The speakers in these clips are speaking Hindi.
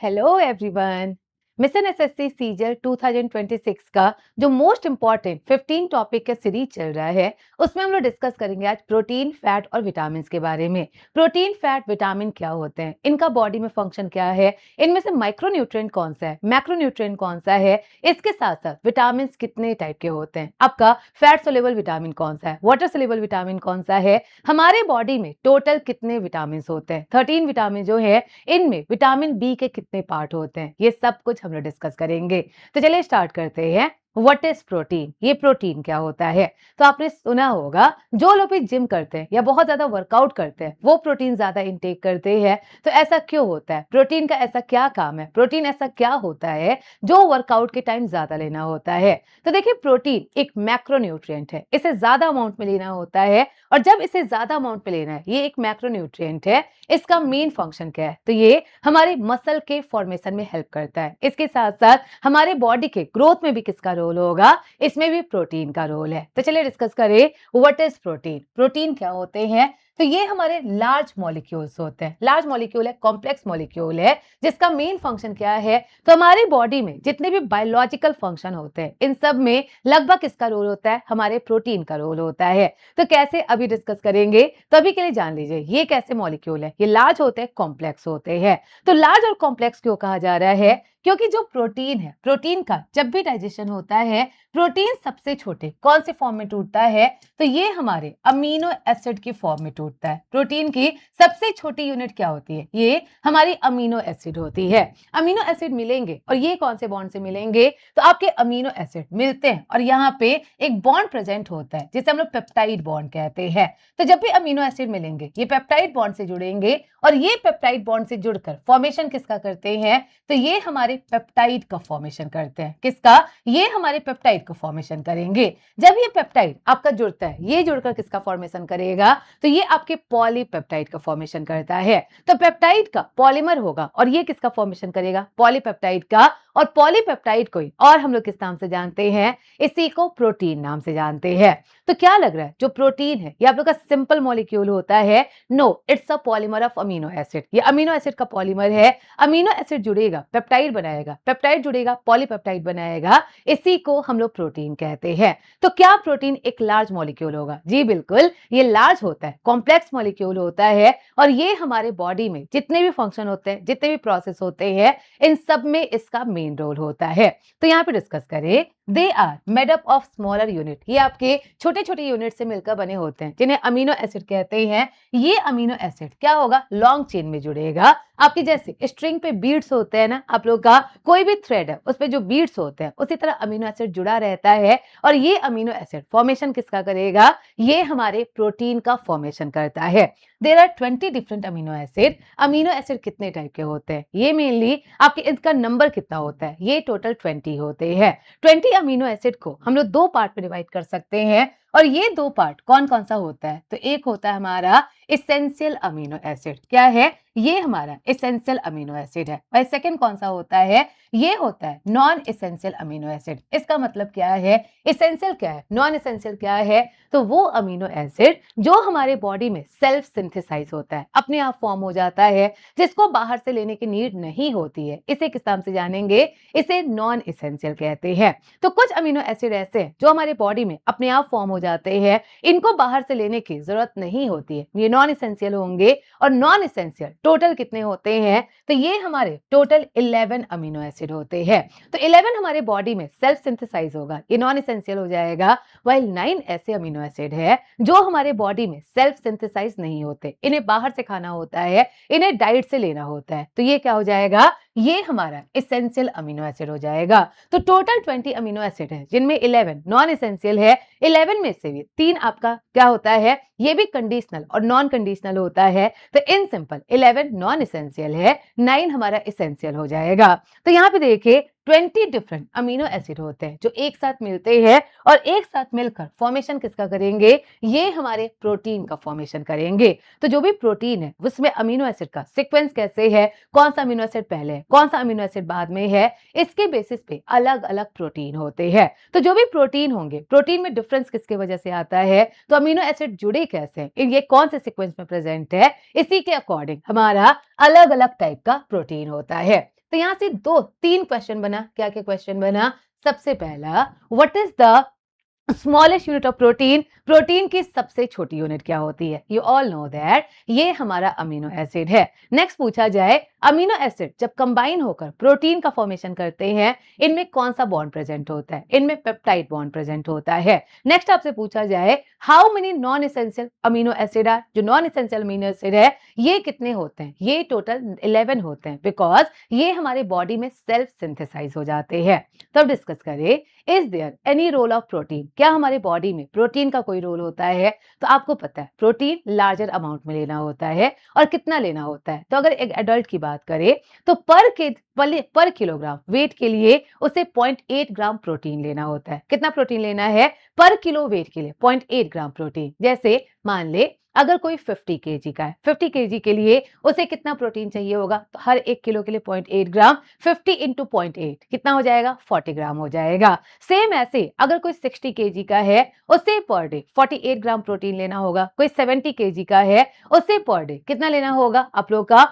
Hello everyone. मिशन एसएससी सीजल 2026 का जो मोस्ट इम्पॉर्टेंट 15 टॉपिक का सीरीज चल रहा है उसमें हम लोग डिस्कस करेंगे आज प्रोटीन, फैट और विटामिन के बारे में। प्रोटीन, फैट, विटामिन क्या होते हैं, इनका बॉडी में फंक्शन क्या है, इनमें से माइक्रोन्यूट्रिएंट कौन सा है, मैक्रोन्यूट्रिएंट कौन सा है, इसके साथ साथ विटामिन कितने टाइप के होते हैं, आपका फैट सोल्यूबल विटामिन कौन सा है, वाटर सोल्यूबल विटामिन कौन सा है, हमारे बॉडी में टोटल कितने विटामिन होते हैं, 13 विटामिन जो है इनमें विटामिन बी के कितने पार्ट होते हैं, ये सब कुछ हम लोग डिस्कस करेंगे। तो चलिए स्टार्ट करते हैं। व्हाट इज प्रोटीन, ये प्रोटीन क्या होता है। तो आपने सुना होगा जो लोग भी जिम करते हैं या बहुत ज्यादा वर्कआउट करते हैं वो प्रोटीन ज्यादा इंटेक करते हैं। तो ऐसा क्यों होता है, प्रोटीन का ऐसा क्या काम है, प्रोटीन ऐसा क्या होता है जो वर्कआउट के टाइम ज्यादा लेना होता है। तो देखिए, प्रोटीन एक मैक्रोन्यूट्रिएंट है, इसे ज्यादा अमाउंट में लेना होता है। और जब इसे ज्यादा अमाउंट में लेना है, ये एक मैक्रोन्यूट्रिएंट है, इसका मेन फंक्शन क्या है, तो ये हमारे मसल के फॉर्मेशन में हेल्प करता है। इसके साथ साथ हमारे बॉडी के ग्रोथ में भी किसका रोल होगा, इसमें भी प्रोटीन का रोल है। तो चलिए डिस्कस करें व्हाट इज प्रोटीन। प्रोटीन क्या होते हैं, तो ये हमारे लार्ज मॉलिक्यूल्स होते हैं। लार्ज मॉलिक्यूल है, कॉम्प्लेक्स मॉलिक्यूल है, जिसका मेन फंक्शन क्या है, तो हमारी बॉडी में जितने भी बायोलॉजिकल फंक्शन होते हैं इन सब में लगभग किसका रोल होता है, हमारे प्रोटीन का रोल होता है। तो कैसे, अभी डिस्कस करेंगे। तो अभी के लिए जान लीजिए ये कैसे मॉलिक्यूल है, ये लार्ज होते हैं, कॉम्प्लेक्स होते हैं। तो लार्ज और कॉम्प्लेक्स क्यों कहा जा रहा है, क्योंकि जो प्रोटीन है, प्रोटीन का जब भी डाइजेशन होता है, प्रोटीन सबसे छोटे कौन से फॉर्म में टूटता है, तो ये हमारे अमीनो एसिड की फॉर्म में टूटता है। प्रोटीन की सबसे छोटी यूनिट क्या होती है, ये हमारी अमीनो एसिड होती है। अमीनो एसिड मिलेंगे और ये कौन से बॉन्ड से मिलेंगे, तो आपके अमीनो एसिड मिलते हैं और यहाँ पे एक बॉन्ड प्रेजेंट होता है जिसे हम लोग पेप्टाइड बॉन्ड कहते हैं। तो जब भी अमीनो एसिड मिलेंगे ये पेप्टाइड बॉन्ड से जुड़ेंगे और ये पेप्टाइड बॉन्ड से जुड़कर फॉर्मेशन किसका करते हैं, तो ये हमारे पेप्टाइड का फॉर्मेशन करते हैं। किसका, ये हमारे पेप्टाइड का फॉर्मेशन करेंगे। जब ये पेप्टाइड आपका जुड़ता है, ये जुड़कर किसका फॉर्मेशन करेगा, तो ये आपके पॉलीपेप्टाइड का फॉर्मेशन करता है। तो पेप्टाइड का पॉलीमर होगा और ये किसका फॉर्मेशन करेगा, पॉलीपेप्टाइड का। और पॉलीपेप्टाइड को ही और हम लोग किस नाम से जानते हैं, इसी को प्रोटीन नाम से जानते हैं। तो क्या लग रहा है, जो प्रोटीन है ये आप लोग का सिंपल मॉलिक्यूल होता है, no, it's a polymer of amino acid. ये अमीनो एसिड का पॉलीमर है। अमीनो एसिड जुड़ेगा पेप्टाइड बनाएगा, पेप्टाइड जुड़ेगा पॉलीपेप्टाइड बनाएगा, इसी को हम लोग प्रोटीन कहते हैं। तो क्या प्रोटीन एक लार्ज मॉलिक्यूल होगा, जी बिल्कुल, ये लार्ज होता है, कॉम्प्लेक्स मॉलिक्यूल होता है। और ये हमारे बॉडी में जितने भी फंक्शन होते हैं, जितने भी प्रोसेस होते हैं, इन सब में इसका मेन रोल होता है। तो यहाँ पे डिस्कस करें, they are made up of smaller unit. ये आपके छोटे छोटे यूनिट से मिलकर बने होते हैं जिन्हें अमीनो एसिड कहते हैं। ये अमीनो एसिड क्या होगा, लॉन्ग चेन में जुड़ेगा। आपकी जैसे स्ट्रिंग पे बीड्स होते हैं ना, आप लोग का कोई भी थ्रेड है उस पे जो बीड्स होते हैं, उसी तरह अमीनो एसिड जुड़ा रहता है। और ये अमीनो एसिड फॉर्मेशन किसका करेगा, ये हमारे प्रोटीन का फॉर्मेशन करता है। There are 20 different amino acid. Amino acid कितने टाइप के होते हैं, ये मेनली आपके इनका नंबर कितना होता है, ये टोटल 20 होते हैं। 20 अमीनो एसिड को हम लोग दो पार्ट में डिवाइड कर सकते हैं। और ये दो पार्ट कौन कौन सा होता है, तो एक होता है हमारा एसेंशियल अमीनो एसिड। क्या है, ये हमारा एसेंशियल अमीनो एसिड है। और सेकंड कौन सा होता है, ये होता है नॉन एसेंशियल अमीनो एसिड। इसका मतलब क्या है, एसेंशियल क्या है, नॉन एसेंशियल क्या है, तो वो अमीनो एसिड जो हमारे बॉडी में सेल्फ सिंथेसाइज होता है, अपने आप फॉर्म हो जाता है, जिसको बाहर से लेने की नीड नहीं होती है, इसे किस नाम से जानेंगे, इसे नॉन एसेंशियल कहते हैं। तो कुछ अमीनो एसिड ऐसे हैं जो हमारे बॉडी में अपने आप फॉर्म हो जाते हैं, इनको बाहर से लेने की जरूरत नहीं होती है, ये नॉन एसेंशियल होंगे। और नॉन एसेंशियल टोटल कितने होते हैं, तो ये हमारे टोटल 11 अमीनो एसिड होते हैं। तो 11 हमारे बॉडी में सेल्फ सिंथेसाइज होगा, ये नॉन एसेंशियल हो जाएगा। वाइल 9 ऐसे अमीनो एसिड है जो हमारे बॉडी में सेल्फ सिंथेसाइज नहीं होते, इन्हें बाहर से खाना होता है, इन्हें डाइट से लेना होता है। तो ये क्या हो जाएगा, ये हमारा एसेंशियल अमीनो एसिड हो जाएगा। तो टोटल 20 अमीनो एसिड है जिनमें 11 नॉन एसेंशियल है। 11 में से भी 3 आपका क्या होता है, ये भी कंडीशनल और नॉन कंडीशनल होता है। तो इन सिंपल 11 नॉन एसेंशियल है, 9 हमारा एसेंशियल हो जाएगा। तो यहाँ पे देखिए 20 डिफरेंट अमीनो एसिड होते हैं जो एक साथ मिलते हैं और एक साथ मिलकर फॉर्मेशन किसका करेंगे, ये हमारे प्रोटीन का फॉर्मेशन करेंगे। तो जो भी प्रोटीन है उसमें अमीनो एसिड का सीक्वेंस कैसे है, कौन सा अमीनो एसिड पहले है, कौन सा अमीनो एसिड बाद में है, इसके बेसिस पे अलग अलग प्रोटीन होते हैं। तो जो भी प्रोटीन होंगे, प्रोटीन में डिफरेंस किसके वजह से आता है, तो अमीनो एसिड जुड़े कैसे हैं, ये कौन से सीक्वेंस में प्रेजेंट है, इसी के अकॉर्डिंग हमारा अलग अलग टाइप का प्रोटीन होता है। तो यहाँ से दो तीन क्वेश्चन बना। क्या क्या क्वेश्चन बना? सबसे पहला, what is the smallest unit of protein? Protein की सबसे छोटी यूनिट क्या होती है? यू ऑल नो दैट ये हमारा अमीनो एसिड है। नेक्स्ट पूछा जाए, अमीनो एसिड जब कंबाइन होकर प्रोटीन का फॉर्मेशन करते हैं, इनमें कौन सा बॉन्ड प्रेजेंट होता है? इनमें पेप्टाइड बॉन्ड प्रेजेंट होता है। नेक्स्ट आपसे पूछा जाए, how many non essential amino acid are? जो नॉन एसेंशियल अमीनो एसिड है ये कितने होते हैं? ये टोटल 11 होते हैं, बिकॉज ये हमारे बॉडी में सेल्फ सिंथेसाइज हो जाते हैं। तो अब डिस्कस करें, is there any role of protein? क्या हमारे बॉडी में प्रोटीन का कोई रोल होता है? तो आपको पता है प्रोटीन लार्जर अमाउंट में लेना होता है, और कितना लेना होता है? तो अगर एक एडल्ट की बात करें तो पर किलोग्राम वेट के लिए उसे 0.8 ग्राम प्रोटीन लेना होता है। कितना प्रोटीन लेना है पर किलो वेट के लिए? 0.8 ग्राम प्रोटीन। जैसे मान ले अगर कोई 50 केजी का है, 50 केजी के लिए उसे कितना प्रोटीन चाहिए होगा? तो हर 1 किलो के लिए 0.8 ग्राम, 50 इंटू 0.8 कितना हो जाएगा? 40 ग्राम हो जाएगा। सेम ऐसे अगर कोई 60 केजी का है, उसे पर डे 48 ग्राम प्रोटीन लेना होगा। कोई 70 केजी का है, उसे पर डे कितना लेना होगा? आप लोग का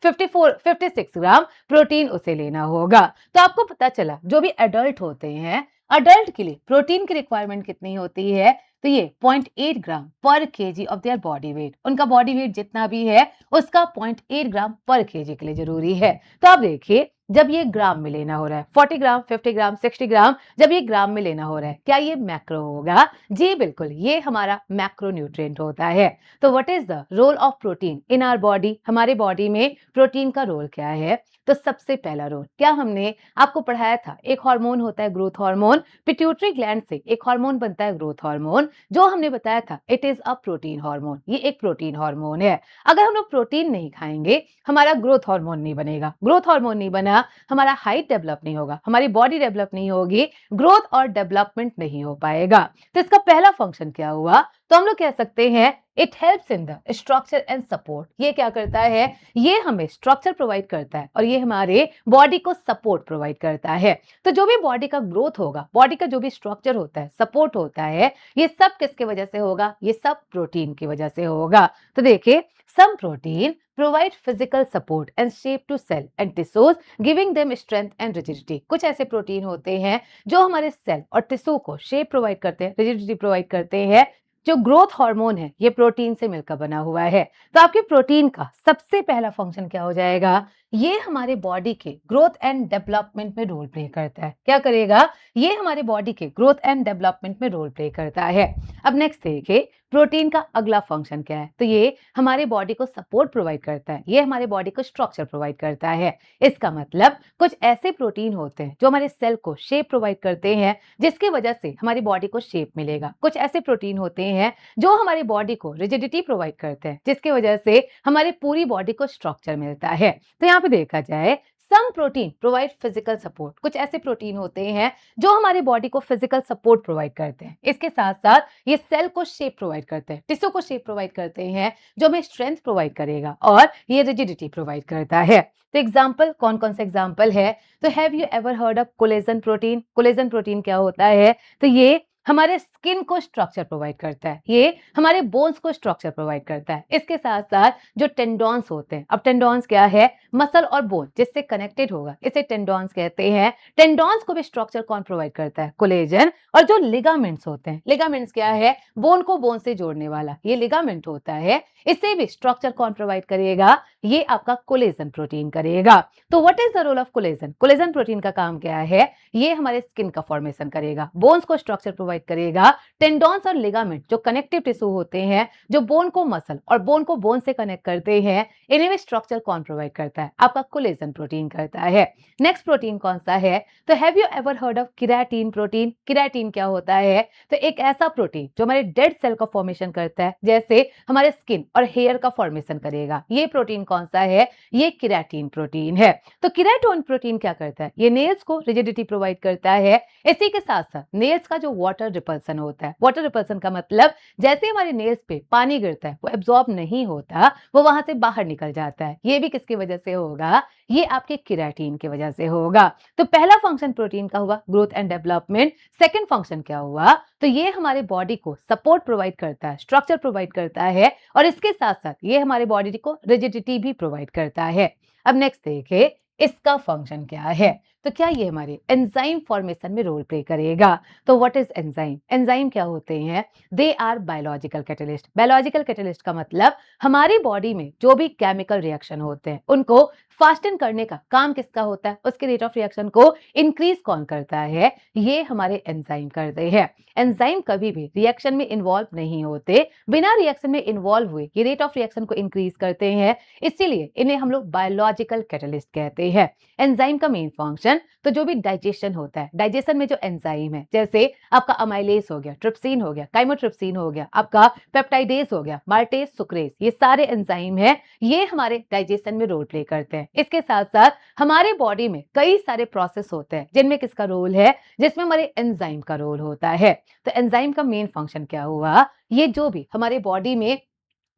56 ग्राम प्रोटीन उसे लेना होगा। तो आपको पता चला जो भी एडल्ट होते हैं, अडल्ट के लिए प्रोटीन की रिक्वायरमेंट कितनी होती है? तो ये 0.8 ग्राम पर KG of their body weight. उनका बॉडी वेट जितना भी है उसका 0.8 ग्राम पर केजी के लिए जरूरी है। तो आप देखिए जब ये ग्राम में लेना हो रहा है, 40 ग्राम, 50 ग्राम, 60 ग्राम, जब ये ग्राम में लेना हो रहा है, क्या ये मैक्रो होगा? जी बिल्कुल, ये हमारा मैक्रो न्यूट्रिएंट होता है। तो what is the role of protein in our body? हमारे बॉडी में प्रोटीन का रोल क्या है? तो सबसे पहला रोल, क्या हमने आपको पढ़ाया था, एक हार्मोन होता है ग्रोथ हार्मोन। पिट्यूटरी ग्लैंड से एक हार्मोन बनता है ग्रोथ हार्मोन, जो हमने बताया था it is a protein hormone. ये एक प्रोटीन हार्मोन है। अगर हम लोग प्रोटीन नहीं खाएंगे, हमारा ग्रोथ हार्मोन नहीं बनेगा। ग्रोथ हार्मोन नहीं बना, हमारा हाइट डेवलप नहीं होगा, हमारी बॉडी डेवलप नहीं होगी, ग्रोथ और डेवलपमेंट नहीं हो पाएगा। तो इसका पहला फंक्शन क्या हुआ? तो हम लोग कह सकते हैं it helps in the structure and support. ये क्या करता है? ये हमें स्ट्रक्चर प्रोवाइड करता है और ये हमारे बॉडी को सपोर्ट प्रोवाइड करता है। तो जो भी बॉडी का ग्रोथ होगा, बॉडी का जो भी स्ट्रक्चर होता है, सपोर्ट होता है, ये सब किसके वजह से होगा? ये सब प्रोटीन की वजह से होगा। तो देखिए, some protein provide physical support and shape to cell and tissues, giving them strength and rigidity। कुछ ऐसे प्रोटीन होते हैं जो हमारे सेल और टिश्यू को शेप प्रोवाइड करते हैं, रिजिडिटी प्रोवाइड करते हैं। जो ग्रोथ हार्मोन है ये प्रोटीन से मिलकर बना हुआ है। तो आपके प्रोटीन का सबसे पहला फंक्शन क्या हो जाएगा? ये हमारे बॉडी के ग्रोथ एंड डेवलपमेंट में रोल प्ले करता है। क्या करेगा? ये हमारे बॉडी के ग्रोथ एंड डेवलपमेंट में रोल प्ले करता है। अब नेक्स्ट देखिए, प्रोटीन का अगला फंक्शन क्या है? तो ये हमारे बॉडी को सपोर्ट प्रोवाइड करता है, ये हमारे बॉडी को स्ट्रक्चर प्रोवाइड करता है। इसका मतलब कुछ ऐसे प्रोटीन होते हैं जो हमारे सेल को शेप प्रोवाइड करते हैं, जिसकी वजह से हमारी बॉडी को शेप मिलेगा। कुछ ऐसे प्रोटीन होते हैं जो हमारी बॉडी को रिजिडिटी प्रोवाइड करते हैं, जिसकी वजह से हमारी पूरी बॉडी को स्ट्रक्चर मिलता है। तो यहाँ पे देखा जाए, some protein provide physical support. कुछ ऐसे प्रोटीन होते हैं जो हमारी बॉडी को फिजिकल सपोर्ट प्रोवाइड करते हैं। इसके साथ साथ ये सेल को शेप प्रोवाइड करते हैं, टिश्यू को शेप प्रोवाइड करते हैं, जो हमें स्ट्रेंथ प्रोवाइड करेगा, और ये रिजिडिटी प्रोवाइड करता है। तो एग्जाम्पल कौन कौन से एग्जाम्पल है? तो have you ever heard of collagen protein? Collagen protein क्या होता है? तो ये हमारे स्किन को स्ट्रक्चर प्रोवाइड करता है, ये हमारे बोन्स को स्ट्रक्चर प्रोवाइड करता है। इसके साथ साथ जो टेंडॉन्स होते हैं, अब टेंडॉन्स क्या है? मसल और बोन जिससे कनेक्टेड होगा, इसे टेंडॉन्स कहते हैं। टेंडॉन्स को भी स्ट्रक्चर कौन प्रोवाइड करता है? कोलेजन। और जो लिगामेंट्स होते हैं, लिगामेंट्स क्या है? बोन को बोन से जोड़ने वाला ये लिगामेंट होता है, इसे भी स्ट्रक्चर कौन प्रोवाइड करेगा? ये आपका कोलेजन प्रोटीन करेगा। तो what is the role of collagen? Collagen protein का काम क्या है? ये हमारे स्किन का फॉर्मेशन करेगा, बोन्स को स्ट्रक्चर प्रोवाइड करेगा, टेंडॉन्स और लिगामेंट जो कनेक्टिव टिश्यू होते हैं, जो बोन को मसल और बोन को बोन से कनेक्ट करते हैं, इन्हें भी स्ट्रक्चर कौन प्रोवाइड करता है? आपका कोलेजन प्रोटीन करता है। नेक्स्ट प्रोटीन कौन सा है? तो have you ever heard of keratin protein? Keratin क्या होता है? तो एक ऐसा प्रोटीन जो हमारे डेड सेल का फॉर्मेशन करता है, जैसे हमारे स्किन और हेयर का फॉर्मेशन करेगा। ये प्रोटीन कौन सा है? ये केराटिन प्रोटीन है। तो केराटिन प्रोटीन क्या करता है? ये नेल्स को रिजिडिटी प्रोवाइड करता है। इसी के साथ साथ नेल्स का जो वाटर रिपल्सन होता है, वाटर रिपल्सन का मतलब जैसे हमारे नेल्स पे पानी गिरता है वो एब्जॉर्ब नहीं होता, वो वहां से बाहर निकल जाता है। ये भी किसकी वजह से होगा? ये आपके केराटिन की वजह से होगा। तो पहला फंक्शन प्रोटीन का हुआ growth and development. Second function क्या हुआ? तो ये हमारे बॉडी को सपोर्ट प्रोवाइड करता है, स्ट्रक्चर प्रोवाइड करता है, और इसके साथ साथ ये हमारे बॉडी को रिजिडिटी भी प्रोवाइड करता है। अब नेक्स्ट देखिए इसका फंक्शन क्या है। तो क्या ये हमारे एंजाइम फॉर्मेशन में रोल प्ले करेगा। तो व्हाट इज एंजाइम, एंजाइम क्या होते हैं, they are biological catalyst. Biological catalyst का मतलब हमारी बॉडी में जो भी केमिकल रिएक्शन होते हैं उनको फास्टन करने का काम किसका होता है, उसके रेट ऑफ रिएक्शन को इंक्रीज कौन करता है, ये हमारे एंजाइम करते हैं। एंजाइम कभी भी रिएक्शन में इन्वॉल्व नहीं होते, बिना रिएक्शन में इन्वॉल्व हुए ये रेट ऑफ रिएक्शन को इंक्रीज करते हैं, इसीलिए इन्हें हम लोग बायोलॉजिकल कैटलिस्ट कहते हैं। एंजाइम का मेन फंक्शन, तो जो भी डाइजेशन होता है, डाइजेशन में जो एंजाइम है, जैसे आपका अमाइलेज हो गया, ट्रिप्सिन हो गया, काइमोट्रिप्सिन हो गया, आपका पेप्टाइडेज हो गया, मार्टेज, सुक्रेज, ये सारे एंजाइम है, ये हमारे डाइजेशन में रोल प्ले करते हैं। इसके साथ साथ हमारे बॉडी में कई सारे प्रोसेस होते हैं जिनमें किसका रोल है, जिसमें हमारे एंजाइम का रोल होता है। तो एंजाइम का मेन फंक्शन क्या हुआ, ये जो भी हमारे बॉडी में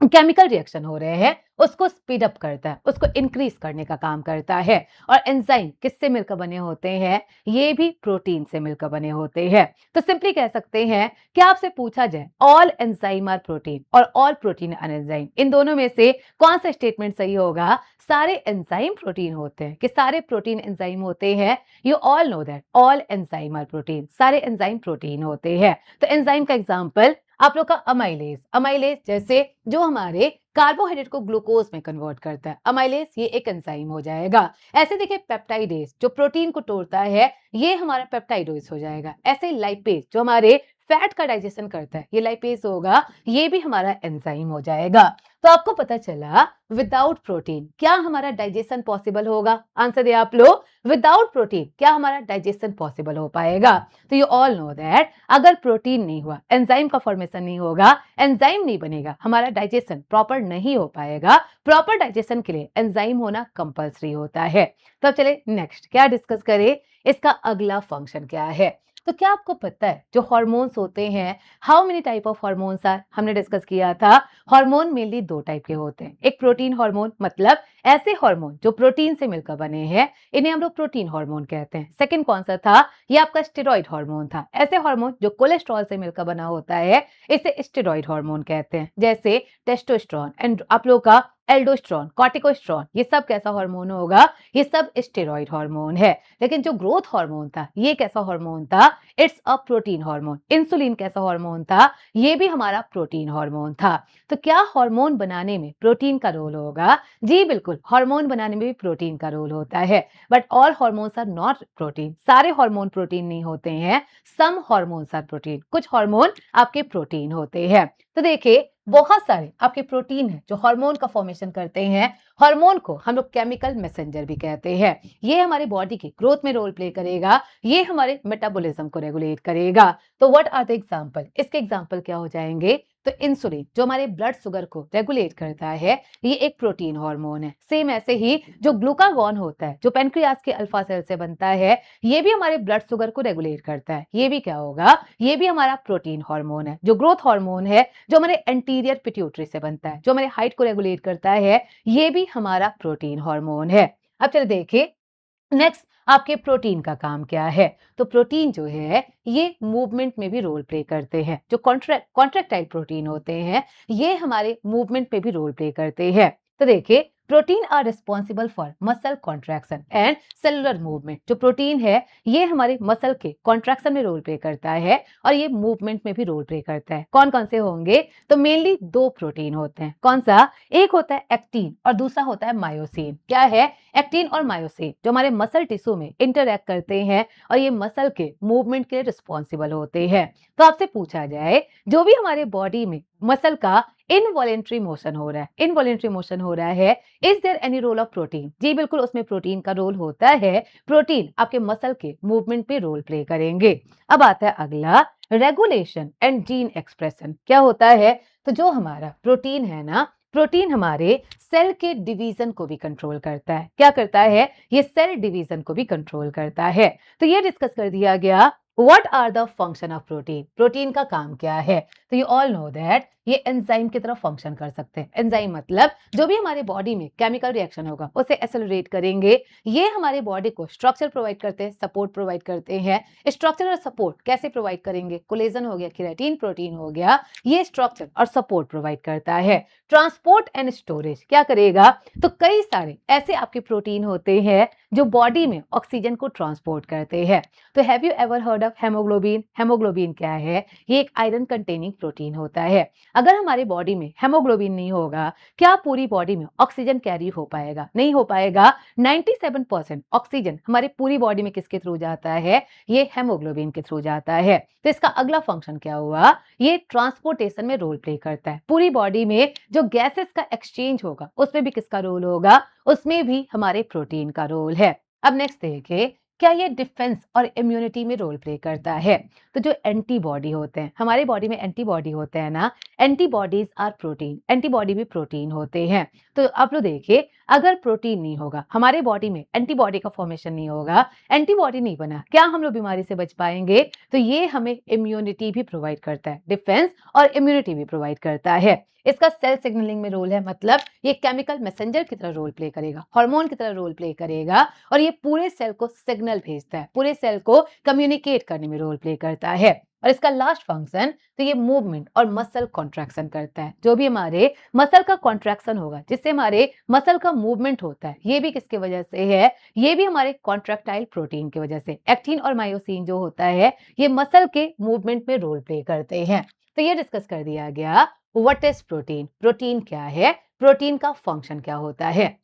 केमिकल रिएक्शन हो रहे हैं उसको स्पीड अप करता है, उसको इंक्रीज करने का काम करता है। और एंजाइम किससे मिलकर बने होते हैं, ये भी प्रोटीन से मिलकर बने होते हैं। तो सिंपली कह सकते हैं कि आपसे पूछा जाए ऑल एंजाइम आर प्रोटीन और ऑल प्रोटीन आर एंजाइम, इन दोनों में से कौन सा स्टेटमेंट सही होगा। सारे एंजाइम प्रोटीन होते हैं कि सारे प्रोटीन एंजाइम होते हैं, you all know that all enzyme are protein, सारे एंजाइम प्रोटीन होते हैं। तो एंजाइम का एग्जांपल आप लोग का अमाइलेज, अमाइलेज जैसे जो हमारे कार्बोहाइड्रेट को ग्लूकोज में कन्वर्ट करता है, अमाइलेज ये एक एंजाइम हो जाएगा। ऐसे देखिए पेप्टाइडेज जो प्रोटीन को तोड़ता है, ये हमारा पेप्टाइडेज हो जाएगा। ऐसे लाइपेज जो हमारे फैट का डाइजेशन करता है, ये लाइपेज होगा, ये भी हमारा एंजाइम हो जाएगा। तो आपको पता चला विदाउट प्रोटीन क्या हमारा डाइजेशन पॉसिबल होगा, आंसर दे आप लोग, विदाउट प्रोटीन क्या हमारा डाइजेशन पॉसिबल हो पाएगा। तो यू ऑल नो दैट अगर प्रोटीन नहीं हुआ, एंजाइम का फॉर्मेशन नहीं होगा, एंजाइम नहीं बनेगा, हमारा डाइजेशन प्रॉपर नहीं हो पाएगा। प्रॉपर डाइजेशन के लिए एंजाइम होना कंपल्सरी होता है। तो अब चले नेक्स्ट क्या डिस्कस करें, इसका अगला फंक्शन क्या है। तो क्या आपको पता है जो हार्मोन्स होते हैं, how many type of hormones are, हमने डिस्कस किया था हार्मोन मेनली दो टाइप के होते हैं। एक प्रोटीन हार्मोन, मतलब ऐसे हार्मोन जो प्रोटीन से मिलकर बने हैं, इन्हें हम लोग प्रोटीन हार्मोन कहते हैं। सेकंड कौन सा था, ये आपका स्टेरॉइड हार्मोन था। ऐसे हार्मोन जो कोलेस्ट्रॉल से मिलकर बना होता है, इसे स्टेरॉइड हार्मोन कहते हैं। जैसे टेस्टोस्टेरोन एंड आप लोग का एल्डोस्टेरोन, कॉर्टिकोस्टेरोन, ये सब कैसा हार्मोन होगा, ये सब स्टेरॉइड हार्मोन है। लेकिन जो ग्रोथ हार्मोन था, ये कैसा हार्मोन था, it's a protein hormone. Insulin कैसा हार्मोन था, ये भी हमारा प्रोटीन हार्मोन था। तो क्या हार्मोन बनाने में प्रोटीन का रोल होगा, जी बिल्कुल, हार्मोन बनाने में भी प्रोटीन का रोल होता है। But all hormones are not protein, सारे हार्मोन प्रोटीन नहीं होते हैं, सम हार्मोन्स आर प्रोटीन, कुछ हार्मोन आपके प्रोटीन होते हैं। तो देखिए बहुत सारे आपके प्रोटीन हैं जो हार्मोन का फॉर्मेशन करते हैं। हार्मोन को हम लोग केमिकल मैसेंजर भी कहते हैं। ये हमारे बॉडी की ग्रोथ में रोल प्ले करेगा, ये हमारे मेटाबॉलिज्म को रेगुलेट करेगा। तो व्हाट आर द एग्जांपल, इसके एग्जांपल क्या हो जाएंगे, तो इंसुलिन जो हमारे ब्लड शुगर को रेगुलेट करता है, ये एक प्रोटीन हार्मोन है। सेम ऐसे ही जो ग्लूकागॉन होता है जो पेनक्रियास के अल्फा सेल से बनता है, ये भी हमारे ब्लड शुगर को रेगुलेट करता है, ये भी क्या होगा, ये भी हमारा प्रोटीन हार्मोन है। जो ग्रोथ हार्मोन है जो हमारे एंटीरियर पिट्यूटरी से बनता है, जो हमारे हाइट को रेगुलेट करता है, ये भी हमारा प्रोटीन हार्मोन है। अब चलिए देखिए नेक्स्ट आपके प्रोटीन का काम क्या है। तो प्रोटीन जो है ये मूवमेंट में भी रोल प्ले करते हैं। जो कॉन्ट्रैक्टाइल प्रोटीन होते हैं, ये हमारे मूवमेंट में भी रोल प्ले करते हैं। तो देखिए protein are responsible for muscle contraction and cellular movement. जो प्रोटीन है ये हमारे मसल के कॉन्ट्रैक्शन में रोल प्ले करता है और ये मूवमेंट में भी रोल प्ले करता है। कौन कौन से होंगे, तो मेनली दो प्रोटीन होते हैं। कौन सा, एक होता है एक्टिन और दूसरा होता है मायोसिन। क्या है, एक्टिन और मायोसिन जो हमारे मसल टिश्यू में इंटरैक्ट करते हैं और ये मसल के मूवमेंट के लिए रिस्पॉन्सिबल होते हैं। तो आपसे पूछा जाए जो भी हमारे बॉडी में मसल का इनवॉलेंट्री मोशन हो रहा है, इनवॉलेंट्री मोशन हो रहा है, is there any role of protein, जी बिल्कुल उसमें प्रोटीन का रोल होता है। प्रोटीन आपके मसल के मूवमेंट पे रोल प्ले करेंगे। अब आता है अगला रेगुलेशन एंड जीन एक्सप्रेशन। क्या होता है, तो जो हमारा प्रोटीन है ना, प्रोटीन हमारे सेल के डिवीजन को भी कंट्रोल करता है। क्या करता है, ये सेल डिवीजन को भी कंट्रोल करता है। तो ये डिस्कस कर दिया गया what are the function of protein, protein का काम क्या है। तो यू ऑल नो दैट ये एंजाइम की तरह फंक्शन कर सकते हैं। एंजाइम मतलब जो भी हमारे बॉडी में केमिकल रिएक्शन होगा उसे एक्सेलरेट करेंगे। ये हमारे बॉडी को स्ट्रक्चर प्रोवाइड करते हैं, सपोर्ट प्रोवाइड करते हैं। स्ट्रक्चर और सपोर्ट कैसे प्रोवाइड करेंगे? कोलेजन हो गया, केराटिन प्रोटीन हो गया, ये स्ट्रक्चर और सपोर्ट प्रोवाइड करता है। ट्रांसपोर्ट एंड स्टोरेज क्या करेगा? तो कई सारे ऐसे आपके प्रोटीन होते हैं जो बॉडी में ऑक्सीजन को ट्रांसपोर्ट करते हैं। तो have you ever heard of haemoglobin? Haemoglobin क्या है? ये एक आयरन कंटेनिंग प्रोटीन होता है। अगर हमारे बॉडी में हेमोग्लोबिन नहीं होगा, क्या पूरी बॉडी में ऑक्सीजन कैरी हो पाएगा? नहीं हो पाएगा। 97% ऑक्सीजन हमारी पूरी बॉडी में किसके थ्रू जाता है? ये हेमोग्लोबिन के थ्रू जाता है। तो इसका अगला फंक्शन क्या हुआ? ये ट्रांसपोर्टेशन में रोल प्ले करता है। पूरी बॉडी में जो गैसेस का एक्सचेंज होगा उसमें भी किसका रोल होगा? उसमें भी हमारे प्रोटीन का रोल है। अब नेक्स्ट देखिए, क्या ये डिफेंस और इम्यूनिटी में रोल प्ले करता है? तो जो एंटीबॉडी होते हैं, हमारे बॉडी में एंटीबॉडी होते हैं ना, एंटीबॉडीज आर प्रोटीन, एंटीबॉडी भी प्रोटीन होते हैं। तो आप लोग देखिए, अगर प्रोटीन नहीं होगा हमारे बॉडी में, एंटीबॉडी का फॉर्मेशन नहीं होगा, एंटीबॉडी नहीं बना, क्या हम लोग बीमारी से बच पाएंगे? तो ये हमें इम्यूनिटी भी प्रोवाइड करता है, डिफेंस और इम्यूनिटी भी प्रोवाइड करता है। इसका सेल सिग्नलिंग में रोल है, मतलब ये केमिकल मैसेंजर की तरह रोल प्ले करेगा, हार्मोन की तरह रोल प्ले करेगा और ये पूरे सेल को सिग्नल भेजता है, पूरे सेल को कम्युनिकेट करने में रोल प्ले करता है। और इसका लास्ट फंक्शन, तो ये मूवमेंट और मसल कॉन्ट्रैक्शन करता है। जो भी हमारे मसल का कॉन्ट्रैक्शन होगा, जिससे हमारे मसल का मूवमेंट होता है, ये भी किसकी वजह से है? ये भी हमारे कॉन्ट्रैक्टाइल प्रोटीन की वजह से। एक्टिन और मायोसिन जो होता है, ये मसल के मूवमेंट में रोल प्ले करते हैं। तो ये डिस्कस कर दिया गया व्हाट इज प्रोटीन, प्रोटीन क्या है, प्रोटीन का फंक्शन क्या होता है।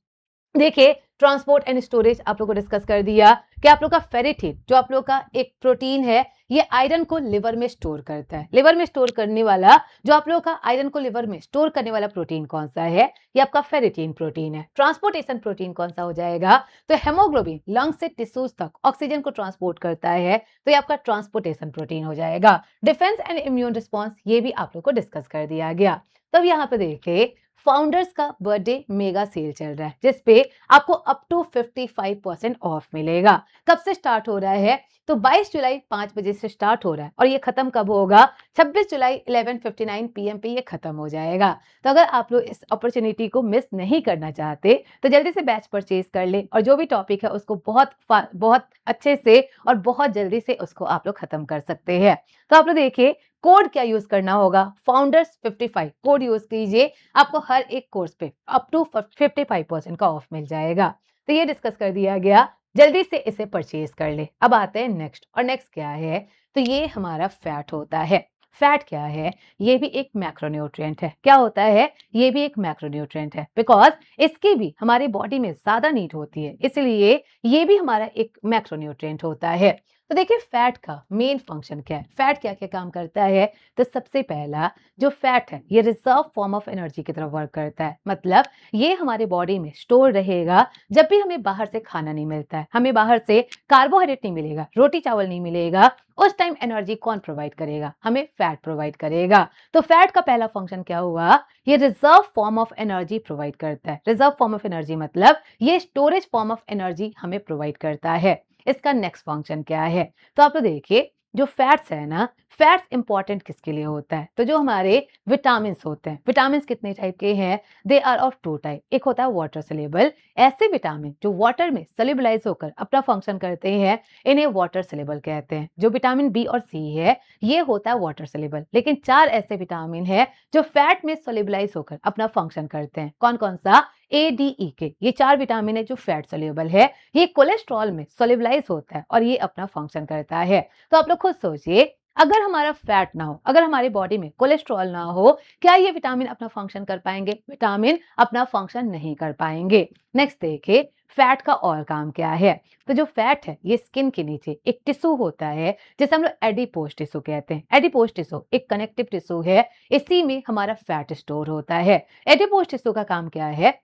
देखिए, ट्रांसपोर्ट एंड स्टोरेज आप लोग को डिस्कस कर दिया कि आप लोग का फेरिटिन जो आप लोग का एक प्रोटीन है, ये आयरन को लिवर में स्टोर करता है। लिवर में स्टोर करने वाला, जो आप लोग का आयरन को लिवर में स्टोर करने वाला प्रोटीन कौन सा है? ये आपका फेरिटिन प्रोटीन है। ट्रांसपोर्टेशन प्रोटीन कौन सा हो जाएगा? तो हेमोग्लोबिन लंग से टिश्यूज तक ऑक्सीजन को ट्रांसपोर्ट करता है, तो ये आपका ट्रांसपोर्टेशन प्रोटीन हो जाएगा। डिफेंस एंड इम्यून रिस्पॉन्स, ये भी आप लोग को डिस्कस कर दिया गया। तब यहाँ पे देखिए, फाउंडर्स का बर्थडे मेगा सेल चल रहा है, जिसपे आपको अप टू 55% ऑफ मिलेगा। कब से स्टार्ट हो रहा है? तो 22 जुलाई 5 बजे से स्टार्ट हो रहा है और ये खत्म कब होगा? 26 जुलाई 11:59 PM पे ये खत्म हो जाएगा। तो अगर आप लोग इस अपॉर्चुनिटी को मिस नहीं करना चाहते तो जल्दी से बैच परचेज कर ले और जो भी टॉपिक है उसको बहुत अच्छे से और बहुत जल्दी से उसको आप लोग खत्म कर सकते हैं। तो आप लोग देखिए, कोड क्या यूज करना होगा? फाउंडर्स 55 कोड यूज कीजिए, आपको हर एक कोर्स पे अप टू 55% का ऑफ मिल जाएगा। तो ये डिस्कस कर दिया गया, जल्दी से इसे परचेज कर ले। अब आते हैं नेक्स्ट, और नेक्स्ट क्या है? तो ये हमारा फैट होता है। फैट क्या है? ये भी एक मैक्रोन्यूट्रिएंट है। क्या होता है? ये भी एक मैक्रोन्यूट्रिएंट है, बिकॉज इसकी भी हमारी बॉडी में ज्यादा नीड होती है, इसलिए ये भी हमारा एक मैक्रोन्यूट्रिएंट होता है। तो देखिए, फैट का मेन फंक्शन क्या है? फैट क्या क्या काम करता है? तो सबसे पहला, जो फैट है ये रिजर्व फॉर्म ऑफ एनर्जी की तरफ वर्क करता है, मतलब ये हमारे बॉडी में स्टोर रहेगा। जब भी हमें बाहर से खाना नहीं मिलता है, हमें बाहर से कार्बोहाइड्रेट नहीं मिलेगा, रोटी चावल नहीं मिलेगा, उस टाइम एनर्जी कौन प्रोवाइड करेगा? हमें फैट प्रोवाइड करेगा। तो फैट का पहला फंक्शन क्या हुआ? ये reserve form of energy provide करता है। रिजर्व फॉर्म ऑफ एनर्जी मतलब ये स्टोरेज फॉर्म ऑफ एनर्जी हमें प्रोवाइड करता है। इसका नेक्स्ट फंक्शन क्या है? तो आप लोग देखिए, जो फैट्स है ना, फैट्स इंपॉर्टेंट किसके लिए होता है? तो जो हमारे विटामिन होते हैं, विटामिन कितने टाइप के हैं? They are of two type. एक होता है वाटर सोल्यूबल, ऐसे विटामिन जो वाटर में सोल्यूबलाइज होकर अपना फंक्शन करते हैं, इन्हें वाटर सोल्यूबल कहते हैं। जो विटामिन बी और सी है, ये होता है वाटर सोल्यूबल। लेकिन 4 ऐसे विटामिन है जो फैट में सोल्यूबलाइज होकर अपना फंक्शन करते हैं। कौन कौन सा? ए, डी, ई के, ये 4 विटामिन है जो फैट सोल्यूबल है। ये कोलेस्ट्रॉल में सोल्यूबलाइज होता है और ये अपना फंक्शन करता है। तो आप लोग खुद सोचिए, अगर हमारा फैट ना हो, अगर हमारी बॉडी में कोलेस्ट्रॉल ना हो, क्या ये विटामिन अपना फंक्शन कर पाएंगे? विटामिन अपना फंक्शन नहीं कर पाएंगे। नेक्स्ट देखिए, फैट का और काम क्या है? तो जो फैट है ये स्किन के नीचे एक टिश्यू होता है, जिसे हम लोग एडिपोज टिश्यू कहते हैं। एडिपोज टिश्यू एक कनेक्टिव टिश्यू है, इसी में हमारा फैट स्टोर होता है। एडिपोज टिश्यू का काम क्या है?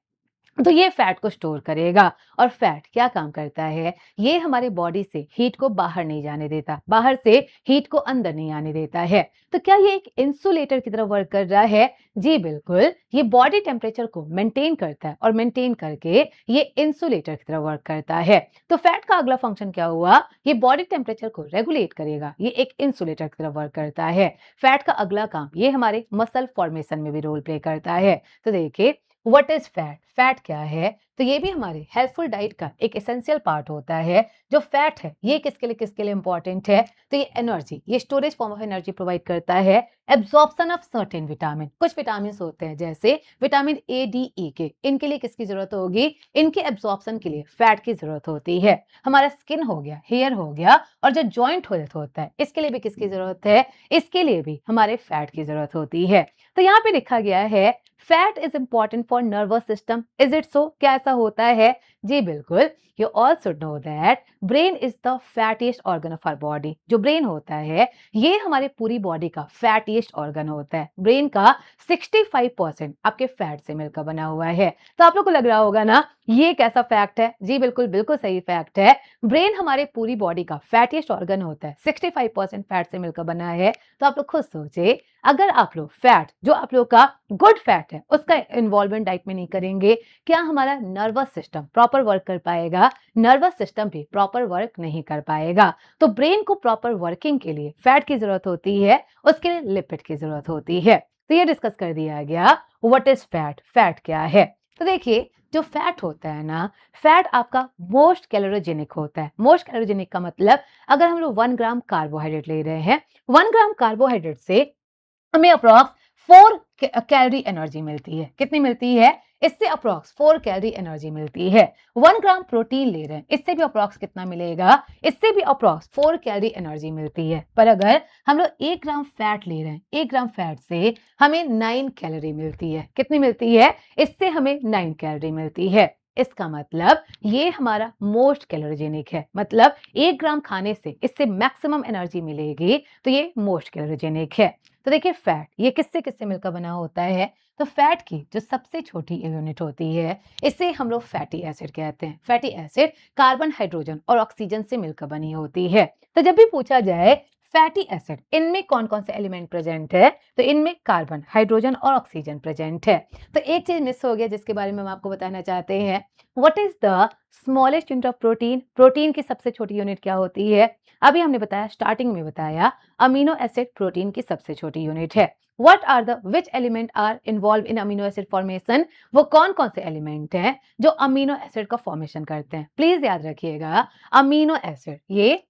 तो ये फैट को स्टोर करेगा। और फैट क्या काम करता है, ये हमारे बॉडी से हीट को बाहर नहीं जाने देता, बाहर से हीट को अंदर नहीं आने देता है। तो क्या ये एक इंसुलेटर की तरह वर्क कर रहा है? जी बिल्कुल, ये बॉडी टेम्परेचर को मेंटेन करता है और मेंटेन करके ये इंसुलेटर की तरह वर्क करता है। तो फैट का अगला फंक्शन क्या हुआ, ये बॉडी टेम्परेचर को रेगुलेट करेगा, ये एक इंसुलेटर की तरह वर्क करता है। फैट का अगला काम, ये हमारे मसल फॉर्मेशन में भी रोल प्ले करता है। तो देखिए, व्हाट इज फैट, फैट क्या है? तो ये भी हमारे हेल्थफुल डाइट का एक एसेंशियल पार्ट होता है। जो फैट है ये किसके लिए इंपॉर्टेंट है? तो ये एनर्जी, ये storage form of energy provide करता है। एब्जॉर्प्शन ऑफ सर्टेन विटामिन, कुछ विटामिन होते हैं जैसे विटामिन ए डी ई के, इनके लिए किसकी जरूरत होगी? इनके एब्जॉर्प्शन के लिए फैट की जरूरत होती है। हमारा स्किन हो गया, हेयर हो गया, और जो जॉइंट हेल्थ होता है इसके लिए भी किसकी जरूरत है? इसके लिए भी हमारे फैट की जरूरत होती है। तो यहाँ पे लिखा गया है fat is important for nervous system, is it so? क्या ऐसा होता है? जी बिल्कुल। You also know that brain is the fattiest organ of our body. जो ब्रेन होता है ये हमारे पूरी बॉडी का फैटीएस्ट ऑर्गन होता है। ब्रेन का 65% आपके फैट से मिलकर बना हुआ है। तो आप लोग को लग रहा होगा ना ये कैसा फैक्ट है? जी बिल्कुल, बिल्कुल सही फैक्ट है। ब्रेन हमारे पूरी बॉडी का फैटीएस्ट ऑर्गन होता है, 65% फैट से मिलकर बना है। तो आप लोग खुद सोचे, अगर आप लोग फैट, जो आप लोग का गुड फैट है, उसका इन्वॉल्वमेंट डाइट में नहीं करेंगे, क्या हमारा नर्वस सिस्टम प्रॉपर वर्क कर पाएगा? नर्वस सिस्टम भी प्रॉपर वर्क नहीं कर पाएगा। तो ब्रेन को प्रॉपर वर्किंग के लिए फैट की जरूरत होती है, उसके लिए लिपिड की जरूरत होती है। तो ये डिस्कस कर दिया गया व्हाट इज फैट, फैट क्या है। तो देखिए, जो फैट होता है ना, फैट आपका मोस्ट कैलोरीजेनिक होता है। मोस्ट कैलोरीजेनिक का मतलब, अगर हम लोग 1 ग्राम कार्बोहाइड्रेट ले रहे हैं, 1 ग्राम कार्बोहाइड्रेट से हमें अप्रॉक्स 4 कैलोरी एनर्जी मिलती है। कितनी मिलती है? इससे अप्रॉक्स 4 कैलोरी एनर्जी मिलती है। 1 ग्राम प्रोटीन ले रहे हैं, इससे भी अप्रॉक्स कितना मिलेगा? इससे भी अप्रॉक्स 4 कैलोरी एनर्जी मिलती है। पर अगर हम लोग 1 ग्राम फैट ले रहे हैं, 1 ग्राम फैट से हमें 9 कैलोरी मिलती है। कितनी मिलती है? इससे हमें 9 कैलोरी मिलती है। इसका मतलब ये हमारा मोस्ट कैलोरीजेनिक है। मतलब 1 ग्राम खाने से इससे मैक्सिमम एनर्जी मिलेगी, तो ये मोस्ट कैलोरीजेनिक है। तो देखिए, फैट ये किससे किससे मिलकर बना होता है? तो फैट की जो सबसे छोटी यूनिट होती है, इसे हम लोग फैटी एसिड कहते हैं। फैटी एसिड कार्बन, हाइड्रोजन और ऑक्सीजन से मिलकर बनी होती है। तो जब भी पूछा जाए फैटी एसिड, इनमें कौन कौन से एलिमेंट प्रेजेंट है, तो इनमें कार्बन, हाइड्रोजन और ऑक्सीजन प्रेजेंट है। तो एक चीज मिस हो गया जिसके बारे में हम आपको बताना चाहते हैं। What is the smallest unit of protein? Protein की सबसे छोटी यूनिट क्या होती है? अभी हमने बताया, स्टार्टिंग में बताया, अमीनो एसिड प्रोटीन की सबसे छोटी यूनिट है। What are the which element are involved in amino acid formation? वो कौन कौन से एलिमेंट हैं जो अमीनो एसिड का फॉर्मेशन करते हैं? प्लीज याद रखिएगा, अमीनो एसिड ये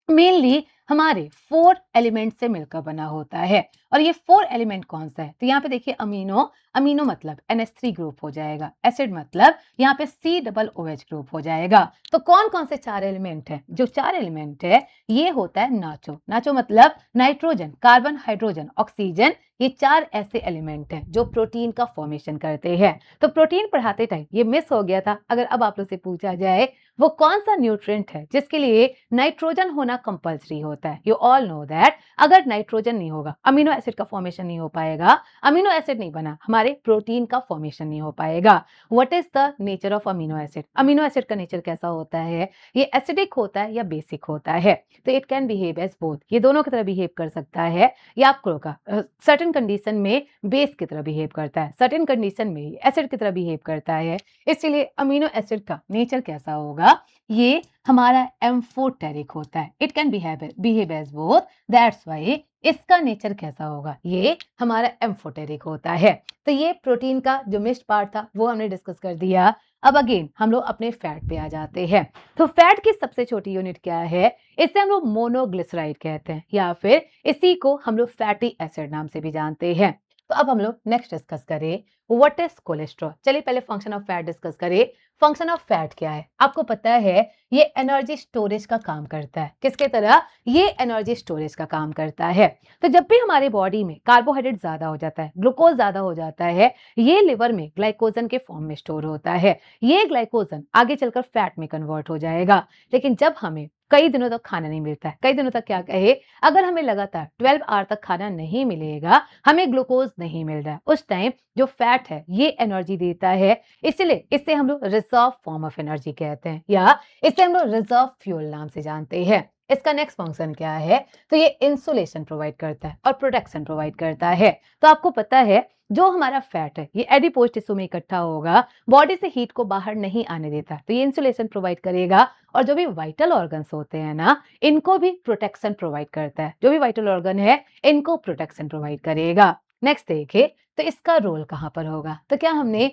मेनली हमारे 4 एलिमेंट से मिलकर बना होता है। और ये 4 एलिमेंट कौन सा है? तो यहाँ पे देखिए, अमीनो, अमीनो मतलब NH3 ग्रुप हो जाएगा, एसिड मतलब यहाँ पे COOH ग्रुप हो जाएगा। तो कौन कौन से 4 एलिमेंट है? जो 4 एलिमेंट है ये होता है नाचो। नाचो मतलब नाइट्रोजन, कार्बन, हाइड्रोजन, ऑक्सीजन। ये 4 ऐसे एलिमेंट हैं जो प्रोटीन का फॉर्मेशन करते हैं। तो प्रोटीन पढ़ाते टाइम ये मिस हो गया था। अगर अब आप लोग से पूछा जाए वो कौन सा न्यूट्रिएंट है जिसके लिए नाइट्रोजन होना कंपलसरी होता है? यू ऑल नो दैट अगर नाइट्रोजन नहीं होगा, अमीनो एसिड का फॉर्मेशन नहीं हो पाएगा। अमीनो एसिड नहीं बना, हमारे प्रोटीन का फॉर्मेशन नहीं हो पाएगा। What is the nature of amino acid? Amino acid का नेचर कैसा होता है? ये एसिडिक होता है या बेसिक होता है? तो it can behave as both, ये दोनों की तरह बिहेव कर सकता है। या आपको का सर्टेन कंडीशन में बेस की तरह बिहेव करता है, सर्टेन कंडीशन में एसिड की तरह बिहेव करता है। इसलिए अमीनो एसिड का नेचर कैसा होगा? ये हमारा एम्फोटेरिक होता है। It can behave as both, that's why इसका नेचर कैसा होगा? ये हमारा एम्फोटेरिक होता है। तो ये प्रोटीन का जो मिक्स्ड पार्ट था वो हमने डिस्कस कर दिया। अब अगेन हम लोग अपने फैट पे आ जाते हैं। तो फैट की सबसे छोटी यूनिट क्या है? इसे हम लोग मोनोग्लिसराइड कहते हैं, या फिर इसी को हम लोग फैटी एसिड नाम से भी जानते हैं। तो अब हम लोग नेक्स्ट डिस्कस करें व्हाट इज कोलेस्ट्रॉल। चलिए पहले फंक्शन ऑफ फैट डिस्कस करें। फंक्शन ऑफ फैट क्या है? आपको पता है ये एनर्जी स्टोरेज का काम करता है। किसके तरह? ये एनर्जी स्टोरेज का काम करता है। तो जब भी हमारे बॉडी में कार्बोहाइड्रेट ज्यादा हो जाता है, ग्लूकोज ज्यादा हो जाता है, ये लिवर में ग्लाइकोजन के फॉर्म में स्टोर होता है। ये ग्लाइकोजन आगे चलकर फैट में कन्वर्ट हो जाएगा। लेकिन जब हमें कई दिनों तक खाना नहीं मिलता है, कई दिनों तक क्या कहे, अगर हमें लगातार 12 आवर तक खाना नहीं मिलेगा, हमें ग्लूकोज नहीं मिल रहा है, उस टाइम जो फैट है ये एनर्जी देता है। इसलिए इसे हम लोग रिजर्व फॉर्म ऑफ एनर्जी कहते हैं, या इसे हम लोग रिजर्व फ्यूल नाम से जानते हैं। इसका नेक्स्ट फंक्शन क्या है? तो ये इंसुलेशन प्रोवाइड करता है और प्रोटेक्शन प्रोवाइड करता है। तो आपको पता है जो हमारा फैट है ये एडिपोज टिश्यू में इकट्ठा होगा, बॉडी से हीट को बाहर नहीं आने देता, तो ये इंसुलेशन प्रोवाइड करेगा। और जो भी वाइटल ऑर्गन्स होते हैं ना, इनको भी प्रोटेक्शन प्रोवाइड करता है। जो भी वाइटल ऑर्गन है इनको प्रोटेक्शन प्रोवाइड करेगा। नेक्स्ट देखिए, तो इसका रोल कहाँ पर होगा? तो क्या हमने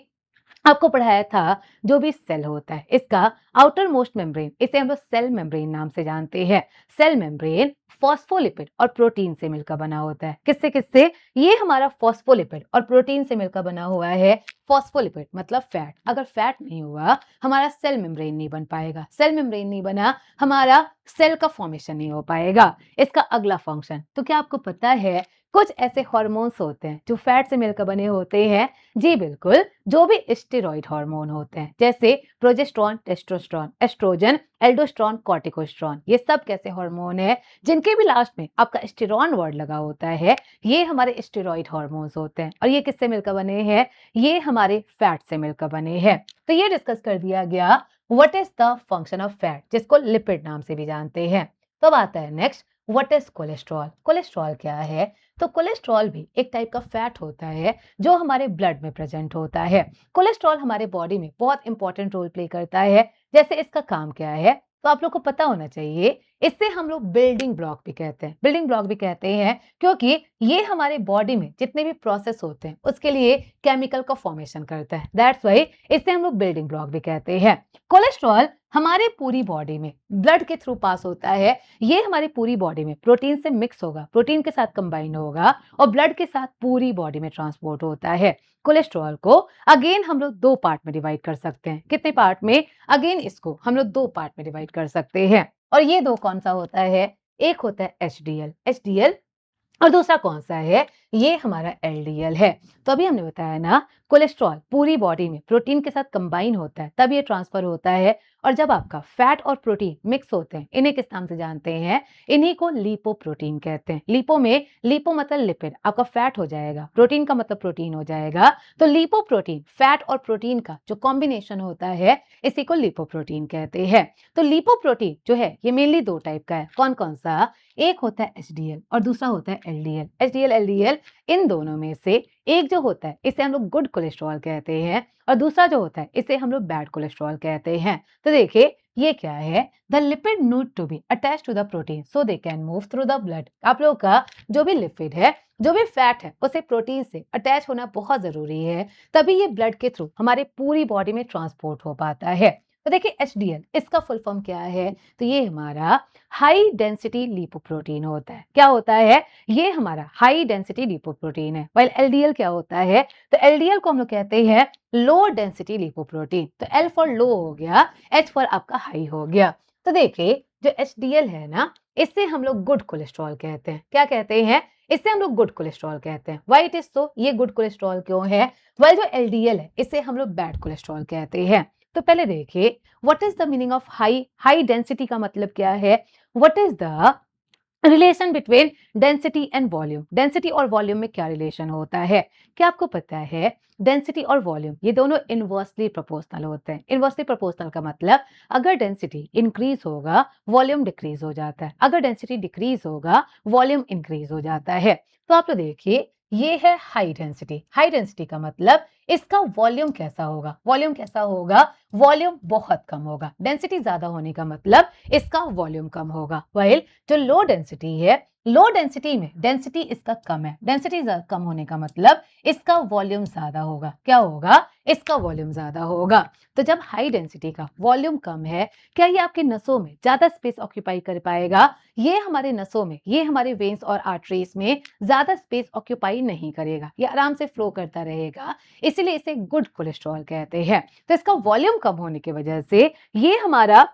आपको पढ़ाया था, जो भी सेल होता है इसका आउटर मोस्ट मेम्ब्रेन, इसे हम लोग सेल मेम्ब्रेन नाम से जानते हैं। सेल मेम्ब्रेन फॉस्फोलिपिड और प्रोटीन से मिलकर बना होता है। किससे किससे? ये हमारा फॉस्फोलिपिड और प्रोटीन से मिलकर बना हुआ है। फॉस्फोलिपिड मतलब फैट। अगर फैट नहीं हुआ, हमारा सेल मेम्ब्रेन नहीं बन पाएगा। सेल मेम्ब्रेन नहीं बना, हमारा सेल का फॉर्मेशन नहीं हो पाएगा। इसका अगला फंक्शन, तो क्या आपको पता है कुछ ऐसे हार्मोन्स होते हैं जो फैट से मिलकर बने होते हैं? जी बिल्कुल, जो भी स्टेरॉइड हार्मोन होते हैं, जैसे progesterone, testosterone, estrogen, aldosterone, corticosterone, ये सब कैसे हार्मोन है जिनके भी लास्ट में आपका स्टेरॉन वर्ड लगा होता है, ये हमारे स्टेरॉइड हार्मोन्स होते हैं। और ये किससे मिलकर बने हैं? ये हमारे फैट से मिलकर बने हैं। तो ये डिस्कस कर दिया गया what is the function of fat, जिसको लिपिड नाम से भी जानते हैं। तो अब आता है next, what is cholesterol? Cholesterol क्या है? तो कोलेस्ट्रॉल भी एक टाइप का फैट होता है जो हमारे ब्लड में प्रेजेंट होता है। कोलेस्ट्रॉल हमारे बॉडी में बहुत इंपॉर्टेंट रोल प्ले करता है। जैसे इसका काम क्या है, तो आप लोग को पता होना चाहिए। इससे हम लोग बिल्डिंग ब्लॉक भी कहते हैं। बिल्डिंग ब्लॉक भी कहते हैं क्योंकि ये हमारे बॉडी में जितने भी प्रोसेस होते हैं उसके लिए केमिकल का फॉर्मेशन करता है। दैट्स वाई इससे हम लोग बिल्डिंग ब्लॉक भी कहते हैं। कोलेस्ट्रॉल हमारे पूरी बॉडी में ब्लड के थ्रू पास होता है। ये हमारी पूरी बॉडी में प्रोटीन से मिक्स होगा, प्रोटीन के साथ कंबाइन होगा और ब्लड के साथ पूरी बॉडी में ट्रांसपोर्ट होता है। कोलेस्ट्रॉल को अगेन हम लोग दो पार्ट में डिवाइड कर सकते हैं। कितने पार्ट में? अगेन इसको हम लोग दो पार्ट में डिवाइड कर सकते हैं। और ये दो कौन सा होता है? एक होता है एचडीएल, एचडीएल, और दूसरा कौन सा है? ये हमारा एलडीएल है। तो अभी हमने बताया ना, कोलेस्ट्रॉल पूरी बॉडी में प्रोटीन के साथ कंबाइन होता है तब ये ट्रांसफर होता है। और जब आपका फैट और प्रोटीन मिक्स होते हैं, इन्हें किस नाम से जानते हैं? इन्हीं को लिपोप्रोटीन कहते हैं। लिपो में, लिपो मतलब लिपिड, आपका फैट हो जाएगा, प्रोटीन का मतलब प्रोटीन हो जाएगा। तो लिपोप्रोटीन, फैट और प्रोटीन का जो कॉम्बिनेशन होता है इसी को लिपोप्रोटीन कहते हैं। तो लिपोप्रोटीन जो है ये मेनली दो टाइप का है। कौन कौन सा? एक होता है एचडीएल और दूसरा होता है एलडीएल। एचडीएल, एलडीएल, इन दोनों में से एक जो होता है इसे हम लोग गुड कोलेस्ट्रॉल कहते हैं और दूसरा जो होता है इसे हम लोग बैड कोलेस्ट्रॉल कहते हैं। तो देखिए ये क्या है? The lipid need to be attach to the protein so they can move through the blood. आप लोगों का जो भी लिपिड है, जो भी फैट है, उसे प्रोटीन से अटैच होना बहुत जरूरी है, तभी ये ब्लड के थ्रू हमारे पूरी बॉडी में ट्रांसपोर्ट हो पाता है। तो देखिए एचडीएल, इसका फुल फॉर्म क्या है? तो ये हमारा हाई डेंसिटी लिपोप्रोटीन होता है। क्या होता है? ये हमारा हाई डेंसिटी लिपोप्रोटीन है। वाइल एलडीएल क्या होता है? तो एलडीएल को हम लोग कहते हैं लो डेंसिटी लिपोप्रोटीन। तो एल फॉर लो हो गया, एच फॉर आपका हाई हो गया। तो देखिए जो एचडीएल है ना, इससे हम लोग गुड कोलेस्ट्रॉल कहते हैं। क्या कहते हैं? इससे हम लोग गुड कोलेस्ट्रॉल कहते हैं। Why it is so? ये गुड कोलेस्ट्रॉल क्यों है? वाइल जो एलडीएल है इसे हम लोग बैड कोलेस्ट्रॉल कहते हैं। तो पहले देखिए what is the meaning of high? High density का मतलब क्या है? What is the relation between density and volume? Density और वॉल्यूम में क्या रिलेशन होता है? क्या आपको पता है डेंसिटी और वॉल्यूम ये दोनों इनवर्सली प्रोपोर्शनल होते हैं। इनवर्सली प्रोपोर्शनल का मतलब अगर डेंसिटी इंक्रीज होगा वॉल्यूम डिक्रीज हो जाता है, अगर डेंसिटी डिक्रीज होगा वॉल्यूम इंक्रीज हो जाता है। तो आप लोग देखिए ये है हाई डेंसिटी। हाई डेंसिटी का मतलब इसका वॉल्यूम कैसा होगा? वॉल्यूम कैसा होगा? वॉल्यूम बहुत कम होगा। डेंसिटी ज्यादा होने का मतलब इसका वॉल्यूम कम होगा। वाइल जो लो डेंसिटी है लो डेंसिटी में डेंसिटी इसका कम है, डेंसिटी कम होने का मतलब इसका वॉल्यूम ज्यादा होगा। क्या होगा? इसका वॉल्यूम ज्यादा होगा। तो जब हाई डेंसिटी का वॉल्यूम कम है, क्या ये आपकी नसों में ज्यादा स्पेस ऑक्यूपाई कर पाएगा? ये हमारे नसों में, ये हमारे वेन्स और आर्टरीज में ज्यादा स्पेस ऑक्यूपाई नहीं करेगा, ये आराम से फ्लो करता रहेगा, इसीलिए इसे गुड कोलेस्ट्रॉल कहते हैं। तो इसका वॉल्यूम कम होने की वजह से ये हमारा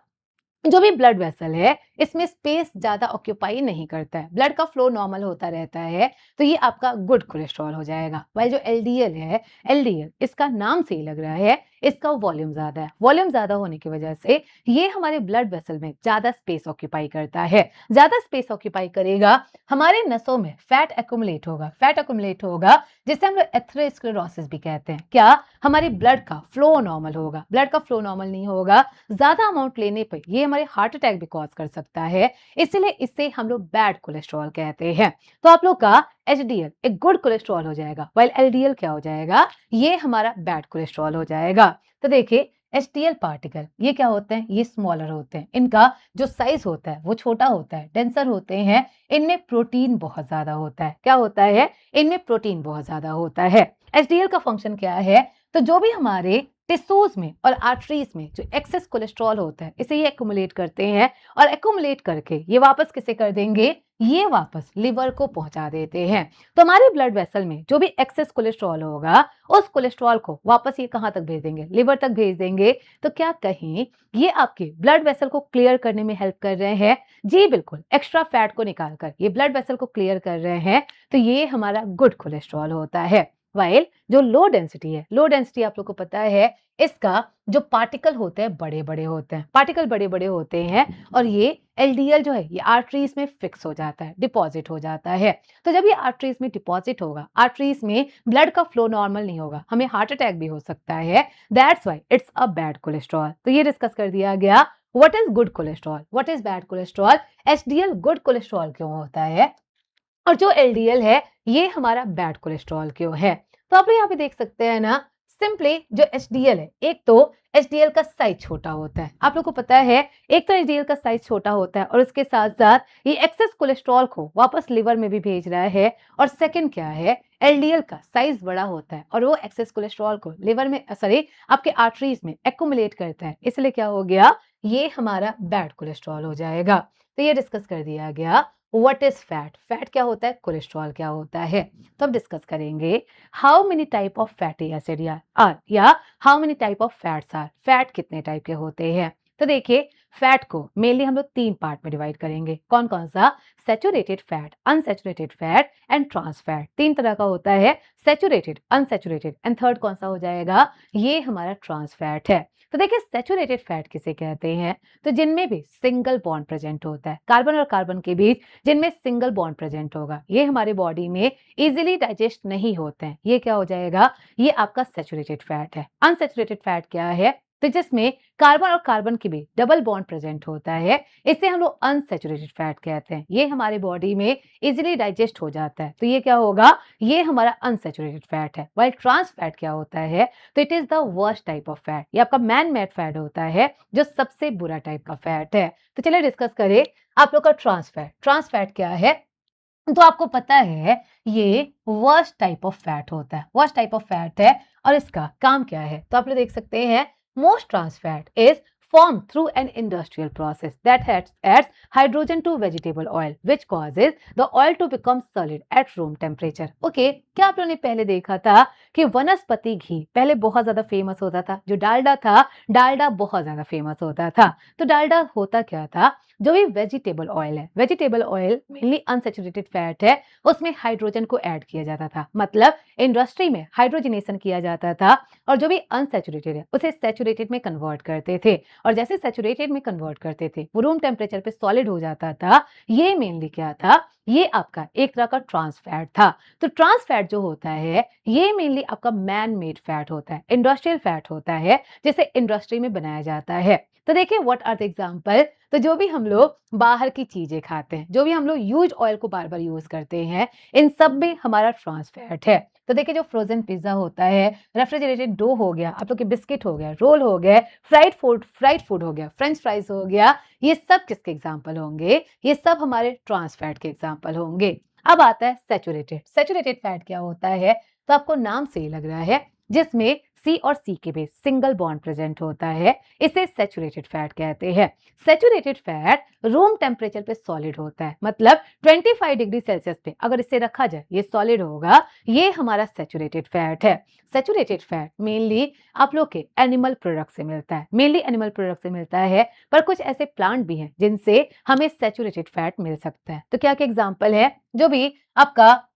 जो भी ब्लड वेसल है इसमें स्पेस ज्यादा ऑक्यूपाई नहीं करता है, ब्लड का फ्लो नॉर्मल होता रहता है, तो ये आपका गुड कोलेस्ट्रॉल हो जाएगा। वाइल जो एलडीएल है, एलडीएल इसका नाम से ही लग रहा है, इसका वॉल्यूम ज्यादा है। वॉल्यूम ज्यादा होने की वजह से ये हमारे ब्लड वेसल में ज्यादा स्पेस ऑक्यूपाई करता है। ज्यादा स्पेस ऑक्यूपाई करेगा, हमारे नसों में फैट एक्यूमुलेट होगा, फैट एक्यूमुलेट होगा जिसे हम लोग एथेरोस्क्लेरोसिस भी कहते हैं। क्या? हमारे ब्लड का फ्लो नॉर्मल होगा, ब्लड का फ्लो नॉर्मल नहीं होगा, ज्यादा अमाउंट लेने पर ये हमारे हार्ट अटैक भी कॉज कर सकता है, इसलिए इसे हम लोग बैड कोलेस्ट्रॉल कहते हैं। तो आप लोग का एचडीएल एक गुड कोलेस्ट्रॉल हो जाएगा, वाइल एलडीएल क्या हो जाएगा? ये हमारा बैड कोलेस्ट्रॉल हो जाएगा। तो देखिए एचडीएल पार्टिकल ये क्या होते हैं? ये स्मॉलर होते हैं, इनका जो साइज होता है वो छोटा होता है, डेंसर होते हैं, इनमें प्रोटीन बहुत ज्यादा होता है। क्या होता है? इनमें प्रोटीन बहुत ज्यादा होता है। एचडीएल का फंक्शन क्या है? तो जो भी हमारे टिश्यूज में और आर्टरीज में जो एक्सेस कोलेस्ट्रॉल होता है इसे ये एक्यूमुलेट करते हैं, और एक्यूमुलेट करके ये वापस किसे कर देंगे? ये वापस लिवर को पहुंचा देते हैं। तो हमारे ब्लड वेसल में जो भी एक्सेस कोलेस्ट्रॉल होगा उस कोलेस्ट्रॉल को वापस ये कहां तक भेज देंगे? लिवर तक भेज देंगे। तो क्या कहीं ये आपके ब्लड वेसल को क्लियर करने में हेल्प कर रहे हैं? जी बिल्कुल, एक्स्ट्रा फैट को निकालकर ये ब्लड वेसल को क्लियर कर रहे हैं, तो ये हमारा गुड कोलेस्ट्रॉल होता है। वाइल जो लो डेंसिटी है, लो डेंसिटी आप लोग को पता है इसका जो पार्टिकल होते हैं बड़े बड़े होते हैं, पार्टिकल बड़े बड़े होते हैं, और ये एलडीएल जो है ये आर्टरीज में फिक्स हो जाता है, डिपॉजिट हो जाता है। तो जब ये आर्टरीज में डिपॉजिट होगा, आर्टरीज में ब्लड का फ्लो नॉर्मल नहीं होगा, हमें हार्ट अटैक भी हो सकता है। That's why it's a bad cholesterol. तो ये डिस्कस कर दिया गया what is good cholesterol, what is bad cholesterol. HDL good cholesterol क्यों होता है, और जो एलडीएल है ये हमारा बैड कोलेस्ट्रॉल क्यों है। तो आप लोग यहाँ पे देख सकते हैं ना, सिंपली जो एचडीएल है, एक तो एचडीएल का साइज छोटा होता है, आप लोग को पता है, एक तो एचडीएल का साइज छोटा होता है और उसके साथ साथ ये एक्सेस कोलेस्ट्रॉल को वापस लिवर में भी भेज रहा है। और सेकंड क्या है? एलडीएल का साइज बड़ा होता है और वो एक्सेस कोलेस्ट्रॉल को लिवर में, सॉरी आपके आर्टरीज में एक्यूमुलेट करता है, इसलिए क्या हो गया? ये हमारा बैड कोलेस्ट्रॉल हो जाएगा। तो ये डिस्कस कर दिया गया व्हाट इज फैट, फैट क्या होता है, कोलेस्ट्रॉल क्या होता है। तो अब डिस्कस करेंगे how many type of fatty acid are, या how many type of fats are, fat कितने टाइप के होते हैं। तो देखिए फैट को मेनली हम लोग 3 पार्ट में डिवाइड करेंगे। कौन कौन सा? Saturated fat, unsaturated fat and trans fat. 3 तरह का होता है, सैचुरेटेड, अनसैचुरेटेड एंड थर्ड कौन सा हो जाएगा? ये हमारा ट्रांस फैट है। तो देखिए सैचुरेटेड फैट किसे कहते हैं? तो जिनमें भी सिंगल बॉन्ड प्रेजेंट होता है, कार्बन और कार्बन के बीच जिनमें सिंगल बॉन्ड प्रेजेंट होगा, ये हमारे बॉडी में इजीली डाइजेस्ट नहीं होते हैं, ये क्या हो जाएगा? ये आपका सैचुरेटेड फैट है। अनसैचुरेटेड फैट क्या है? तो जिसमें कार्बन और कार्बन के बीच डबल बॉन्ड प्रेजेंट होता है, इसे हम लोग अनसैचुरेटेड फैट कहते हैं। ये हमारे बॉडी में इजीली डाइजेस्ट हो जाता है, तो ये क्या होगा? ये हमारा अनसैचुरेटेड फैट है। वाइल ट्रांस फैट क्या होता है? तो it is the worst type of fat, ये आपका मैन मेड फैट होता है, जो सबसे बुरा टाइप का फैट है। तो चलिए डिस्कस करें आप लोग का ट्रांस फैट। ट्रांस फैट क्या है? तो आपको पता है ये वर्स्ट टाइप ऑफ फैट होता है, वर्स्ट टाइप ऑफ फैट है, और इसका काम क्या है? तो आप लोग देख सकते हैं most trans fat is formed through an industrial process that adds hydrogen to vegetable oil which causes the oil to become solid at room temperature. Okay, क्या आप लोगों ने पहले देखा था कि वनस्पति घी पहले बहुत ज्यादा फेमस होता था, जो डालडा था, डालडा बहुत ज्यादा फेमस होता था। तो डालडा होता क्या था? जो भी वेजिटेबल ऑयल है, vegetable oil mainly unsaturated fat है, उसमें हाइड्रोजन को ऐड किया जाता था, मतलब इंडस्ट्री में हाइड्रोजनेशन किया जाता था, और जो भी अनसैचुरेटेड है उसे सैचुरेटेड में कन्वर्ट करते थे, और जैसे सैचुरेटेड में कन्वर्ट करते थे वो रूम टेम्परेचर पे सॉलिड हो जाता था। ये मेनली क्या था? ये आपका एक तरह का ट्रांस फैट था। तो ट्रांस फैट जो होता है ये मेनली आपका मैन मेड फैट होता है, इंडस्ट्रियल फैट होता है, जिसे इंडस्ट्री में बनाया जाता है। तो देखिए व्हाट आर द एग्जांपल। तो जो भी हम लोग बाहर की चीजें खाते हैं, जो भी हम लोग यूज ऑयल को बार बार यूज करते हैं, इन सब में हमारा ट्रांस फैट है। तो देखिए जो फ्रोजन पिज्जा होता है, रेफ्रिजरेटेड डो हो गया, आप लोग के बिस्किट हो गया, रोल हो गए, फ्राइड फूड हो गया, फ्रेंच फ्राइज हो गया, ये सब किसके एग्जाम्पल होंगे? ये सब हमारे ट्रांस फैट के एग्जाम्पल होंगे। अब आता है सैचुरेटेड फैट क्या होता है? तो आपको नाम से ही लग रहा है, जिसमें सी और सी के बीच सिंगल बॉन्ड प्रेजेंट होता है, इसे सैचुरेटेड फैट कहते हैं। सैचुरेटेड फैट रूम टेम्परेचर पे सॉलिड होता है, मतलब 25 डिग्री सेल्सियस पे अगर इसे रखा जाए ये सॉलिड होगा, ये हमारा सैचुरेटेड फैट है। सैचुरेटेड फैट मेनली आप लोग के एनिमल प्रोडक्ट से मिलता है, पर कुछ ऐसे प्लांट भी हैं जिनसे हमें सैचुरेटेड फैट मिल सकता है। तो क्या क्या एग्जांपल है? जो भी आपका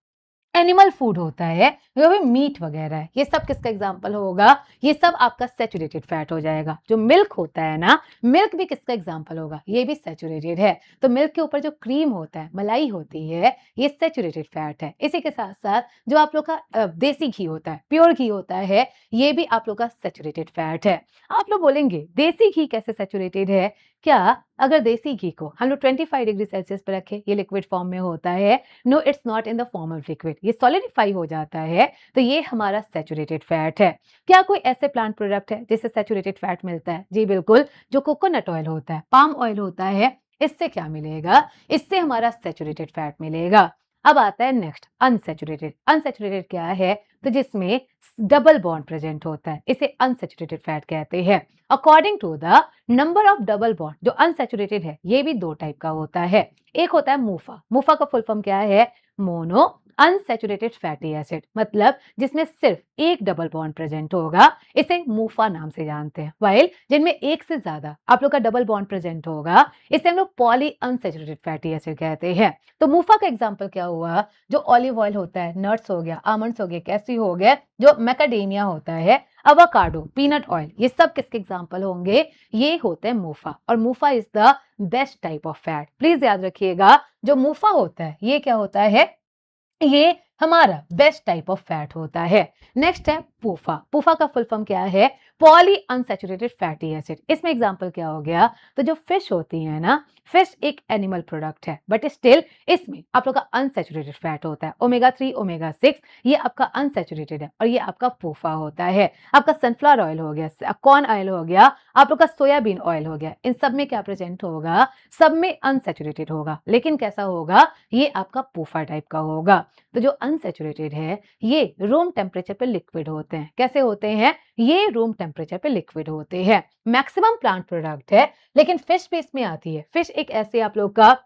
एनिमल फूड होता है, जो भी मीट वगैरह है, ये सब किसका एग्जाम्पल होगा? ये सब आपका सैचुरेटेड फैट हो जाएगा। जो मिल्क होता है ना, मिल्क भी किसका एग्जाम्पल होगा? ये भी सैचुरेटेड है। तो मिल्क के ऊपर जो क्रीम होता है, मलाई होती है, ये सैचुरेटेड फैट है। इसी के साथ साथ जो आप लोग का देसी घी होता है, प्योर घी होता है, ये भी आप लोग का सैचुरेटेड फैट है। आप लोग बोलेंगे देसी घी कैसे सैचुरेटेड है? क्या अगर देसी घी को हम लोग 25 डिग्री सेल्सियस पर रखें, ये लिक्विड फॉर्म में होता है, no it's not in the form of liquid, ये सॉलिडिफाई हो जाता है, तो ये हमारा सैचुरेटेड फैट है। क्या कोई ऐसे प्लांट प्रोडक्ट है जिससे सैचुरेटेड फैट मिलता है? जी बिल्कुल, जो कोकोनट ऑयल होता है, पाम ऑयल होता है, इससे क्या मिलेगा? इससे हमारा सैचुरेटेड फैट मिलेगा। अब आता है नेक्स्ट अनसैचुरेटेड क्या है? तो जिसमें डबल बॉन्ड प्रेजेंट होता है, इसे अनसैचुरेटेड फैट कहते हैं। According to the number of double bond, जो अनसैचुरेटेड है ये भी दो टाइप का होता है। एक होता है मूफा का फुल फॉर्म क्या है? मोनो अनसैचुरेटेड फैटी एसिड, मतलब जिसमें सिर्फ एक डबल बॉन्ड प्रेजेंट होगा, इसे मूफा नाम से जानते हैं। वाइल जिनमें एक से ज्यादा आप लोग का डबल बॉन्ड प्रेजेंट होगा, इसे हम लोग पॉली अनसैचुरेटेड फैटी एसिड कहते हैं। तो मूफा का एग्जाम्पल क्या हुआ? जो ऑलिव ऑयल होता है, नट्स हो गया, आमंड्स हो गए, कैसी हो गए, जो मैकाडेमिया होता है, अवाकाडो, पीनट ऑयल, ये सब किसके एग्जाम्पल होंगे? ये होते हैं मूफा। और MUFA is the best type of fat. Please याद रखिएगा, जो मूफा होता है ये क्या होता है? ये हमारा बेस्ट टाइप ऑफ फैट होता है। नेक्स्ट है पूफा का फुल फॉर्म क्या है? Poly unsaturated fatty acid. इसमें एग्जांपल क्या हो गया? तो जो फिश होती है ना, फिश एक एनिमल प्रोडक्ट है, बट स्टिल इसमें आप लोग का अनसैचुरेटेड फैट होता है, ओमेगा 3 ओमेगा 6, ये आपका अनसैचुरेटेड है, और ये आपका पूफा होता है। आपका सनफ्लावर ऑयल हो गया, कॉर्न ऑयल हो गया, आप लोग का सोयाबीन ऑयल हो गया, इन सब में क्या प्रेजेंट होगा? सब में अनसैचुरेटेड होगा, लेकिन कैसा होगा? ये आपका पूफा टाइप का होगा। तो जो अनसैचुरेटेड है, ये रूम टेम्परेचर पे लिक्विड होते हैं। कैसे होते हैं? ये रूम टेम्परेचर पे लिक्विड होते हैं। मैक्सिमम प्लांट प्रोडक्ट है, लेकिन फिश भी इसमें आती है। फिश एक ऐसे आप लोग का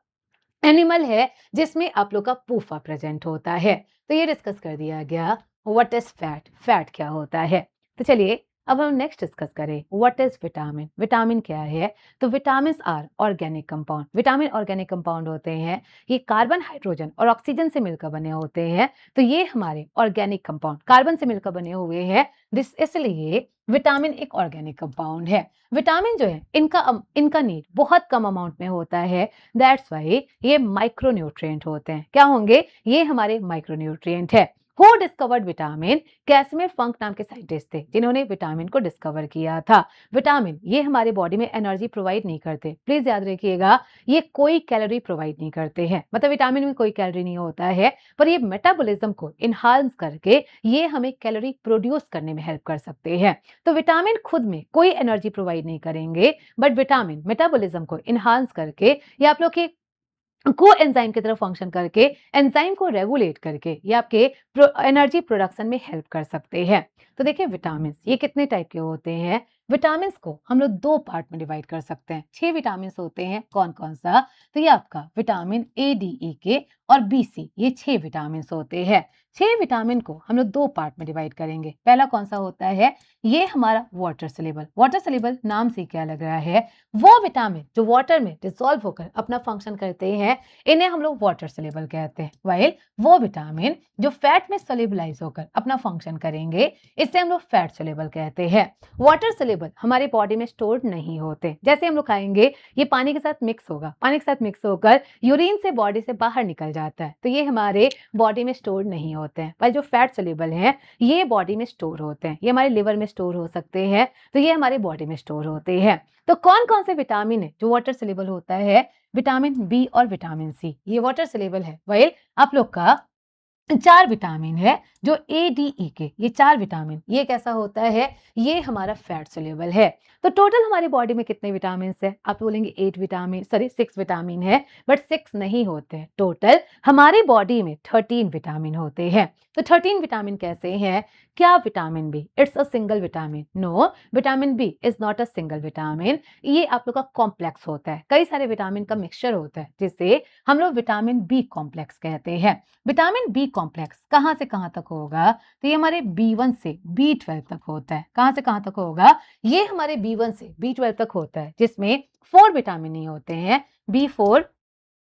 एनिमल है जिसमें आप लोग का पूफा प्रेजेंट होता है। तो ये डिस्कस कर दिया गया व्हाट इज फैट क्या होता है। तो चलिए अब हम नेक्स्ट डिस्कस करें व्हाट इज विटामिन क्या है? तो vitamin are organic compound, vitamin organic compound होते हैं, ये कार्बन, हाइड्रोजन और ऑक्सीजन से मिलकर बने होते हैं। तो ये हमारे ऑर्गेनिक कंपाउंड कार्बन से मिलकर बने हुए हैं, इसलिए विटामिन एक ऑर्गेनिक कंपाउंड है। विटामिन जो है इनका नीड बहुत कम अमाउंट में होता है, दैट्स वाई ये माइक्रोन्यूट्रिएंट होते हैं। क्या होंगे? ये हमारे माइक्रोन्यूट्रिएंट है। Who discovered vitamin? Casimir Funk नाम के साइंटिस्ट थे जिन्होंने विटामिन को डिस्कवर किया था। विटामिन ये हमारे बॉडी में एनर्जी प्रोवाइड नहीं करते, प्लीज याद रखिएगा, ये कोई कैलोरी प्रोवाइड नहीं करते हैं, मतलब विटामिन में कोई कैलोरी नहीं होता है, पर ये मेटाबॉलिज्म को इनहांस करके ये हमें कैलोरी प्रोड्यूस करने में हेल्प कर सकते हैं। तो विटामिन खुद में कोई एनर्जी प्रोवाइड नहीं करेंगे, बट विटामिन मेटाबॉलिज्म को इनहांस करके या आप लोग के को एंजाइम की तरह फंक्शन करके एंजाइम को रेगुलेट करके ये आपके एनर्जी प्रोडक्शन में हेल्प कर सकते हैं। तो देखिए विटामिन ये कितने टाइप के होते हैं? विटामिन को हम लोग दो पार्ट में डिवाइड कर सकते हैं। 6 विटामिन होते हैं, कौन कौन सा? तो ये आपका विटामिन ए, डी, ई, के और बी, सी, ये 6 विटामिन होते हैं। 6 विटामिन को हम लोग दो पार्ट में डिवाइड करेंगे। पहला कौन सा होता है? ये हमारा वाटर सॉल्युबल नाम से क्या लग रहा है? वो विटामिन जो वाटर में डिसॉल्व होकर अपना फंक्शन करते हैं, इन्हें हम लोग वाटर सॉल्युबल कहते हैं। वाइल वो विटामिन जो फैट में सोल्यूबलाइज होकर अपना फंक्शन करेंगे, इसे हम लोग फैट सॉल्युबल कहते हैं। वाटर सॉल्युबल हमारे बॉडी में स्टोर्ड नहीं होते, जैसे हम लोग खाएंगे ये पानी के साथ मिक्स होगा, पानी के साथ मिक्स होकर यूरिन से बॉडी से बाहर निकल जाता है, तो ये हमारे बॉडी में स्टोर नहीं होते हैं। पर जो फैट सॉल्युबल हैं, ये बॉडी में स्टोर होते हैं, ये हमारे लिवर में स्टोर हो सकते हैं, तो ये हमारे बॉडी में स्टोर होते हैं। तो कौन कौन से विटामिन है जो वाटर सॉल्युबल होता है? विटामिन बी और विटामिन सी, ये वाटर सॉल्युबल है। वेल आप लोग का चार विटामिन है जो ए डी ई के, ये चार विटामिन, ये कैसा होता है, ये हमारा फैट सोल्यूबल है। तो टोटल हमारी बॉडी में कितने विटामिन है, आप बोलेंगे 8 विटामिन, सॉरी 6 विटामिन है, बट 6 नहीं होते हैं। टोटल हमारी बॉडी में 13 विटामिन होते हैं। तो 13 विटामिन कैसे हैं? क्या vitamin B it's a single vitamin? No, vitamin B is not a single vitamin. ये आप लोग का कॉम्प्लेक्स होता है, कई सारे विटामिन का मिक्सचर होता है, जिसे हम लोग विटामिन बी कॉम्प्लेक्स कहते हैं। विटामिन बी कॉम्प्लेक्स कहाँ से कहाँ तक होगा? तो ये हमारे B1 से B12 तक होता है। कहाँ से कहाँ तक होगा? ये हमारे B1 से B12 तक होता है, जिसमें 4 विटामिन नहीं होते हैं। B4,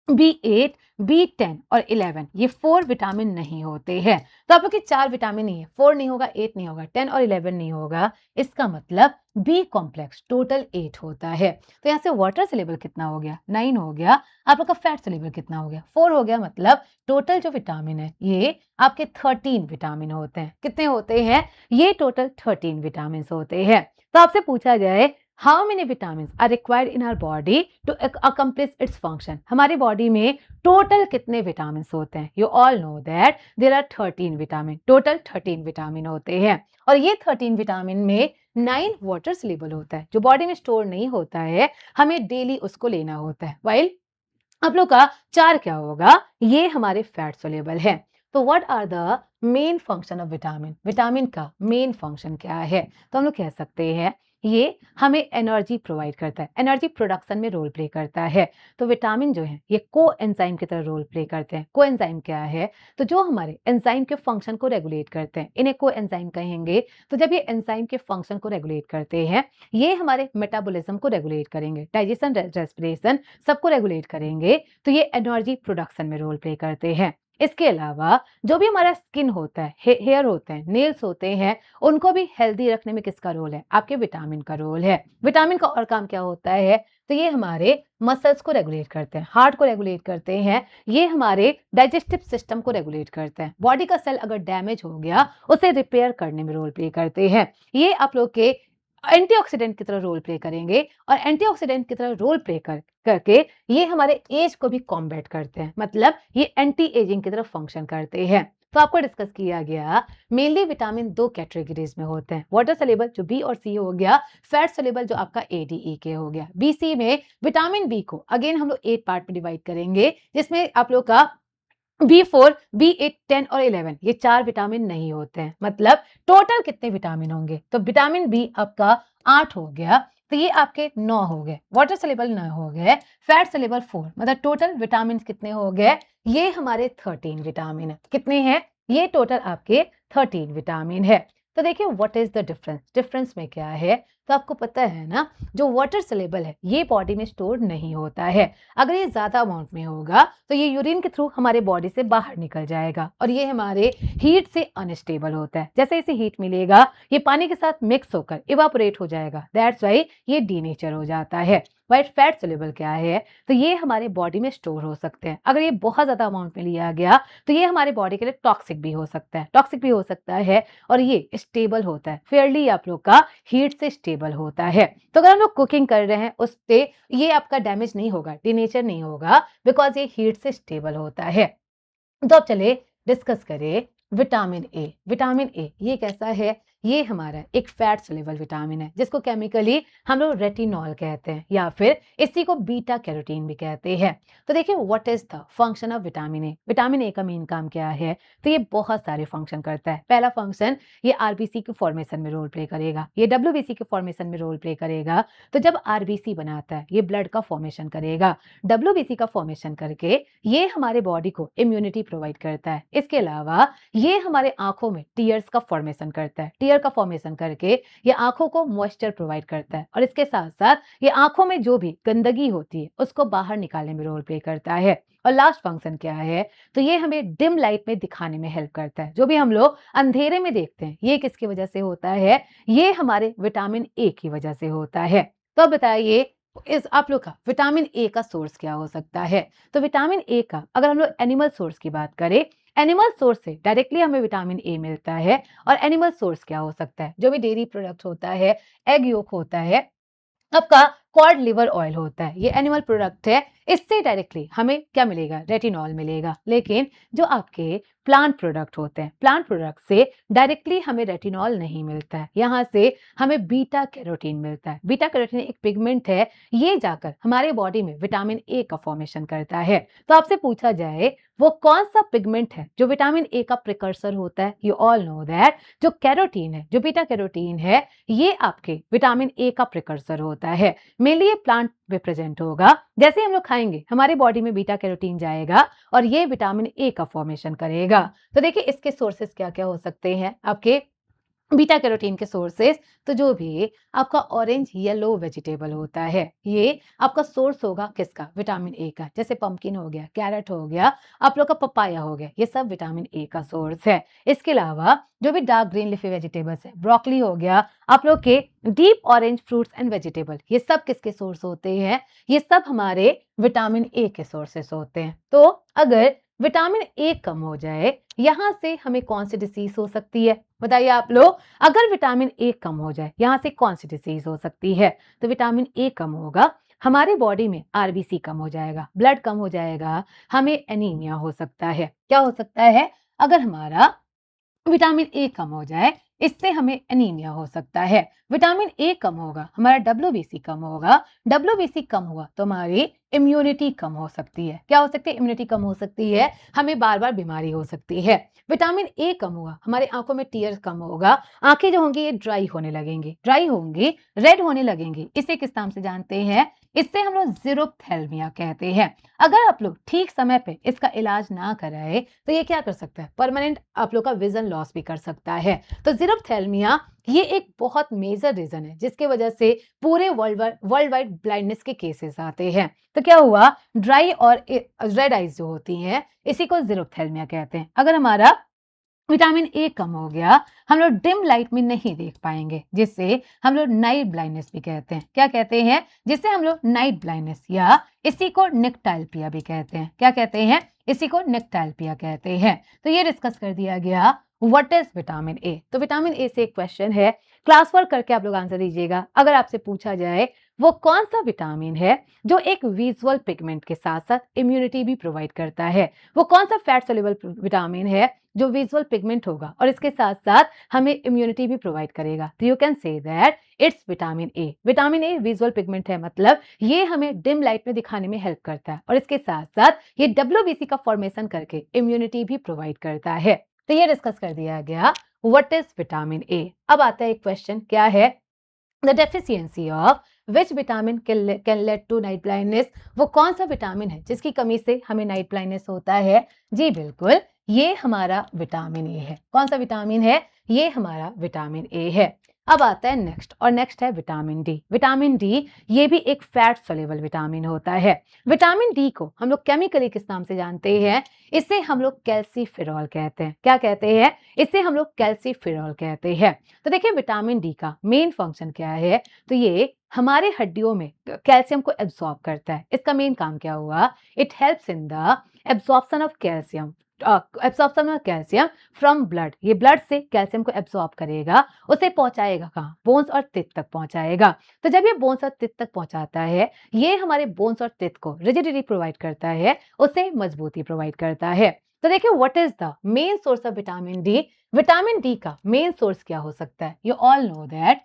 B8, B10 और 11, ये 4 विटामिन नहीं होते हैं। तो आप लोग के 4 विटामिन नहीं है, 4 नहीं होगा, 8 नहीं होगा, 10 और 11 नहीं होगा। इसका मतलब बी कॉम्प्लेक्स टोटल 8 होता है। तो यहाँ से वाटर सोल्यूबल कितना हो गया? 9 हो गया। आप लोग का फैट सोल्यूबल कितना हो गया? 4 हो गया। मतलब टोटल जो विटामिन है ये आपके 13 विटामिन होते हैं। कितने होते हैं? ये टोटल 13 विटामिन होते हैं। तो आपसे पूछा जाए how many vitamin are required in our body to accomplish its function, हमारी बॉडी में टोटल कितने विटामिन होते हैं? You all know that there are 13 vitamin, total 13 vitamin होते हैं। और ये 13 विटामिन में 9 वाटर सोल्यूबल होता है, जो बॉडी में स्टोर नहीं होता है, हमें डेली उसको लेना होता है। वाइल आप लोग का 4 क्या होगा? ये हमारे फैट सोल्यूबल है। तो what are the main function of vitamin? Vitamin का मेन फंक्शन क्या है? तो हम लोग कह सकते हैं ये हमें एनर्जी प्रोवाइड करता है, एनर्जी प्रोडक्शन में रोल प्ले करता है। तो विटामिन जो है ये को एंजाइम की तरह रोल प्ले करते हैं। को एंजाइम क्या है? तो जो हमारे एंजाइम के फंक्शन को रेगुलेट करते हैं, इन्हें को एंजाइम कहेंगे। तो जब ये एंजाइम के फंक्शन को रेगुलेट करते हैं, ये हमारे मेटाबॉलिज्म को रेगुलेट करेंगे, डाइजेशन, रेस्पिरेशन सबको रेगुलेट करेंगे। तो ये एनर्जी प्रोडक्शन में रोल प्ले करते हैं। इसके अलावा जो भी हमारा स्किन होता है, हेयर होते हैं, नेल्स होते हैं, उनको भी हेल्दी रखने में किसका रोल है? आपके विटामिन का रोल है। विटामिन का और काम क्या होता है? तो ये हमारे मसल्स को रेगुलेट करते हैं, हार्ट को रेगुलेट करते हैं, ये हमारे डाइजेस्टिव सिस्टम को रेगुलेट करते हैं। बॉडी का सेल अगर डैमेज हो गया, उसे रिपेयर करने में रोल प्ले करते हैं। ये आप लोग के एंटीऑक्सीडेंट की तरह रोल प्ले करेंगे, और एंटीऑक्सीडेंट की तरह रोल प्ले करके ये हमारे एज को भी कॉम्बैट करते हैं, मतलब ये एंटी एजिंग की तरह फंक्शन करते हैं। तो आपको डिस्कस किया गया मेनली विटामिन 2 कैटेगरीज में होते हैं। वाटर सोल्यूबल जो बी और सी हो गया, फैट सोल्यूबल जो आपका एडीई के हो गया। बीसी में विटामिन बी को अगेन हम लोग 8 पार्ट में डिवाइड करेंगे, जिसमें आप लोग का B4, B8, 10 और 11 ये 4 विटामिन नहीं होते हैं। मतलब टोटल कितने विटामिन होंगे? तो विटामिन बी आपका 8 हो गया, तो ये आपके 9 हो गए। वाटर सोल्यूबल 9 हो गए, फैट सोल्यूबल 4, मतलब टोटल विटामिन कितने हो गए? ये हमारे 13 विटामिन है। कितने हैं? ये टोटल आपके 13 विटामिन है। तो देखिए what is the difference, difference में क्या है? तो आपको पता है ना, जो वाटर सोल्यूबल है ये बॉडी में स्टोर नहीं होता है। अगर ये ज्यादा अमाउंट में होगा तो ये यूरिन के थ्रू हमारे बॉडी से बाहर निकल जाएगा, और ये हमारे हीट से अनस्टेबल होता है। जैसे इसे हीट मिलेगा, ये पानी के साथ मिक्स होकर इवापोरेट हो जाएगा, दैट्स वाई ये डीनेचर हो जाता है। वाइट फैट सोल्यूबल क्या है? तो ये हमारे बॉडी में स्टोर हो सकते हैं। अगर ये बहुत ज्यादा अमाउंट में लिया गया तो ये हमारे बॉडी के लिए टॉक्सिक भी हो सकता है, टॉक्सिक भी हो सकता है। और ये स्टेबल होता है, फेयरली आप लोग का हीट से स्टेबल होता है। तो अगर हम लोग कुकिंग कर रहे हैं उस पे ये आपका डैमेज नहीं होगा, डीनेचर नहीं होगा, बिकॉज ये हीट से स्टेबल होता है। तो अब चले डिस्कस करें विटामिन ए। विटामिन ए ये कैसा है? ये हमारा एक फैट सोल्यूबल विटामिन है, जिसको केमिकली हम लोग रेटिनॉल कहते हैं, या फिर इसी को बीटा कैरोटीन भी कहते हैं। तो देखिए what is the function of vitamin A. Vitamin A का मेन काम क्या है? तो ये बहुत सारे फंक्शन करता है। पहला फंक्शन, ये आरबीसी के फॉर्मेशन में रोल प्ले करेगा, ये डब्ल्यूबीसी के फॉर्मेशन में रोल प्ले करेगा। तो जब आरबीसी बनाता है ये ब्लड का फॉर्मेशन करेगा, डब्ल्यूबीसी का फॉर्मेशन करके ये हमारे बॉडी को इम्यूनिटी प्रोवाइड करता है। इसके अलावा ये हमारे आंखों में टीयर्स का फॉर्मेशन करता है, टीयर का फॉर्मेशन करके ये आंखों को मॉइस्चर प्रोवाइड करता है, और इसके साथ साथ ये आंखों में जो भी गंदगी होती है उसको बाहर निकालने में रोल प्ले करता है। और लास्ट फंक्शन क्या है? तो ये हमें डिम लाइट में दिखाने में हेल्प करता है। जो भी हम लोग अंधेरे में देखते हैं ये किसकी वजह से होता है? ये हमारे विटामिन ए की वजह से होता है। तो अब बताइए इस आप लोग का विटामिन ए का सोर्स क्या हो सकता है? तो विटामिन ए का अगर हम लोग एनिमल सोर्स की बात करें, एनिमल सोर्स से डायरेक्टली हमें विटामिन ए मिलता है। और एनिमल सोर्स क्या हो सकता है? जो भी डेयरी प्रोडक्ट होता है, एग योक होता है, आपका कॉड लिवर ऑयल होता है, ये एनिमल प्रोडक्ट है, इससे डायरेक्टली हमें क्या मिलेगा, रेटिनॉल मिलेगा। लेकिन जो आपके प्लांट प्रोडक्ट होते हैं, प्लांट प्रोडक्ट से डायरेक्टली हमें रेटिनॉल नहीं मिलता है, यहाँ से हमें बीटा कैरोटीन मिलता है। बीटा कैरोटीन एक पिगमेंट है, ये जाकर हमारे बॉडी में विटामिन ए का फॉर्मेशन करता है। तो आपसे पूछा जाए वो कौन सा पिगमेंट है जो विटामिन ए का प्रिकर्सर होता है, यू ऑल नो दैट जो कैरोटीन है, जो बीटा कैरोटीन है, ये आपके विटामिन ए का प्रिकर्सर होता है। मेनली ये प्लांट में प्रेजेंट होगा, जैसे हम लोग खाएंगे हमारे बॉडी में बीटा कैरोटीन जाएगा और ये विटामिन ए का फॉर्मेशन करेगा। तो देखिए इसके सोर्सेस क्या क्या हो सकते हैं आपके बीटा कैरोटीन के सोर्सेस। तो जो भी आपका ऑरेंज येलो वेजिटेबल होता है, ये आपका सोर्स होगा किसका, विटामिन ए का। जैसे पंपकिन हो गया, कैरेट हो गया, आप लोग का पपाया हो गया, ये सब विटामिन ए का सोर्स है। इसके अलावा जो भी डार्क ग्रीन लिफी वेजिटेबल्स है, ब्रोकली हो गया, आप लोग के deep orange fruits and vegetable, ये सब किसके सोर्स होते हैं, ये सब हमारे विटामिन ए के सोर्सेस होते हैं। तो अगर विटामिन ए कम हो जाए, यहां से हमें कौन सी डिसीज हो सकती है, बताइए आप लोग। अगर विटामिन ए कम हो जाए, यहां से कौन सी डिसीज हो सकती है, तो विटामिन ए कम होगा, हमारे बॉडी में आरबीसी कम हो जाएगा, ब्लड कम हो जाएगा, हमें एनीमिया हो सकता है। क्या हो सकता है, अगर हमारा विटामिन ए कम हो जाए, इससे हमें एनीमिया हो सकता है। विटामिन ए कम होगा, हमारा डब्ल्यूबीसी कम होगा, डब्ल्यूबीसी कम हुआ तो हमारी इम्यूनिटी कम हो सकती है। क्या हो सकती है, इम्यूनिटी कम हो सकती है, हमें बार बार बीमारी हो सकती है। विटामिन ए कम हुआ, हमारे आंखों में टीयर कम होगा, आंखें जो होंगी ये ड्राई होने लगेंगी, ड्राई होंगी, रेड होने लगेंगी। इसे किस नाम से जानते हैं, इससे हम लोग ज़ीरोफ्थैल्मिया कहते हैं। अगर आप लोग ठीक समय पे इसका इलाज ना कराए तो ये क्या कर सकता है, परमानेंट आप लोग का विजन लॉस भी कर सकता है। तो ज़ीरोफ्थैल्मिया ये एक बहुत मेजर रीजन है जिसके वजह से पूरे वर्ल्ड वाइड ब्लाइंडनेस के केसेस आते हैं। तो क्या हुआ, ड्राई और रेड आइज जो होती हैं, इसी को ज़ीरोफ्थैल्मिया कहते हैं। अगर हमारा विटामिन ए कम हो गया, हम लोग डिम लाइट में नहीं देख पाएंगे, जिससे हम लोग नाइट ब्लाइंडनेस भी कहते हैं। क्या कहते हैं, जिससे हम लोग नाइट ब्लाइंडनेस, या इसी को निक्टाइल्पिया भी कहते हैं। क्या कहते हैं, इसी को निक्टाइल्पिया कहते हैं। तो ये डिस्कस कर दिया गया व्हाट इज विटामिन ए। तो विटामिन ए से एक क्वेश्चन है, क्लास वर्क करके आप लोग आंसर दीजिएगा। अगर आपसे पूछा जाए वो कौन सा विटामिन है जो एक विजुअल पिगमेंट के साथ साथ इम्यूनिटी भी प्रोवाइड करता है, वो कौन सा फैट सोल्यूबल विटामिन है जो विजुअल पिगमेंट होगा और इसके साथ साथ हमें इम्यूनिटी भी प्रोवाइड करेगा। तो you can say that it's vitamin A. Vitamin A visual pigment है, मतलब ये हमें डिम लाइट में दिखाने में हेल्प करता है और इसके साथ साथ ये डब्ल्यूबीसी का फॉर्मेशन करके इम्यूनिटी भी प्रोवाइड करता है। तो ये डिस्कस कर दिया गया व्हाट इज विटामिन ए। अब आता है एक क्वेश्चन, क्या है, the deficiency of which vitamin can lead to night blindness. वो कौन सा विटामिन है जिसकी कमी से हमें नाइट ब्लाइंडनेस होता है। जी बिल्कुल, ये हमारा विटामिन ए है। कौन सा विटामिन है, ये हमारा विटामिन ए है। अब आता है नेक्स्ट, और नेक्स्ट है विटामिन डी। विटामिन डी ये भी एक फैट सोल्यूबल विटामिन होता है। विटामिन डी को हम लोग केमिकली किस नाम से जानते हैं, इसे हम लोग कैल्सीफेरॉल कहते हैं। क्या कहते हैं, इसे हम लोग कैल्सीफेरॉल कहते हैं। तो देखिए विटामिन डी का मेन फंक्शन क्या है, तो ये हमारे हड्डियों में कैल्शियम को एब्सॉर्ब करता है। इसका मेन काम क्या हुआ, it helps in the absorption of calcium, absorption of calcium from blood. ये ब्लड से कैल्शियम को एब्सॉर्ब करेगा, उसे पहुंचाएगा कहाँ, बोन्स और टिथ तक पहुंचाएगा। तो जब ये बोन्स और टिथ तक पहुंचाता है, ये हमारे बोन्स और टिथ को रिजिडिटी प्रोवाइड करता है, उसे मजबूती प्रोवाइड करता है। तो देखिए what is the main source of vitamin D. Vitamin D का मेन सोर्स क्या हो सकता है, यू ऑल नो दैट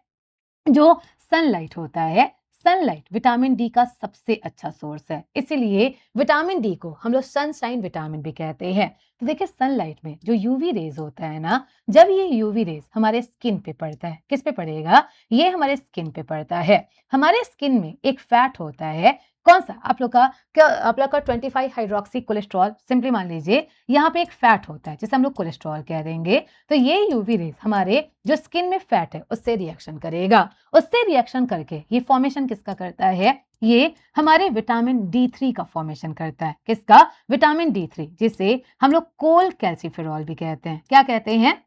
जो सनलाइट होता है, सनलाइट विटामिन डी का सबसे अच्छा सोर्स है, इसीलिए विटामिन डी को हम लोग सनशाइन विटामिन भी कहते हैं। तो देखिए सनलाइट में जो यूवी रेज होता है ना, जब ये यूवी रेज हमारे स्किन पे पड़ता है, किस पे पड़ेगा, ये हमारे स्किन पे पड़ता है। हमारे स्किन में एक फैट होता है, कौन सा, आप लोग का क्या, आप लोग का 25 हाइड्रोक्सी कोलेस्ट्रॉल, सिंपली मान लीजिए यहाँ पे एक फैट होता है जिसे हम लोग कोलेस्ट्रॉल कह देंगे। तो ये यूवी रेज हमारे जो स्किन में फैट है उससे रिएक्शन करेगा, उससे रिएक्शन करके ये फॉर्मेशन किसका करता है, ये हमारे विटामिन डी3 का फॉर्मेशन करता है। किसका, विटामिन डी3, जिसे हम लोग कोल कैल्सीफेरॉल भी कहते हैं। क्या कहते हैं,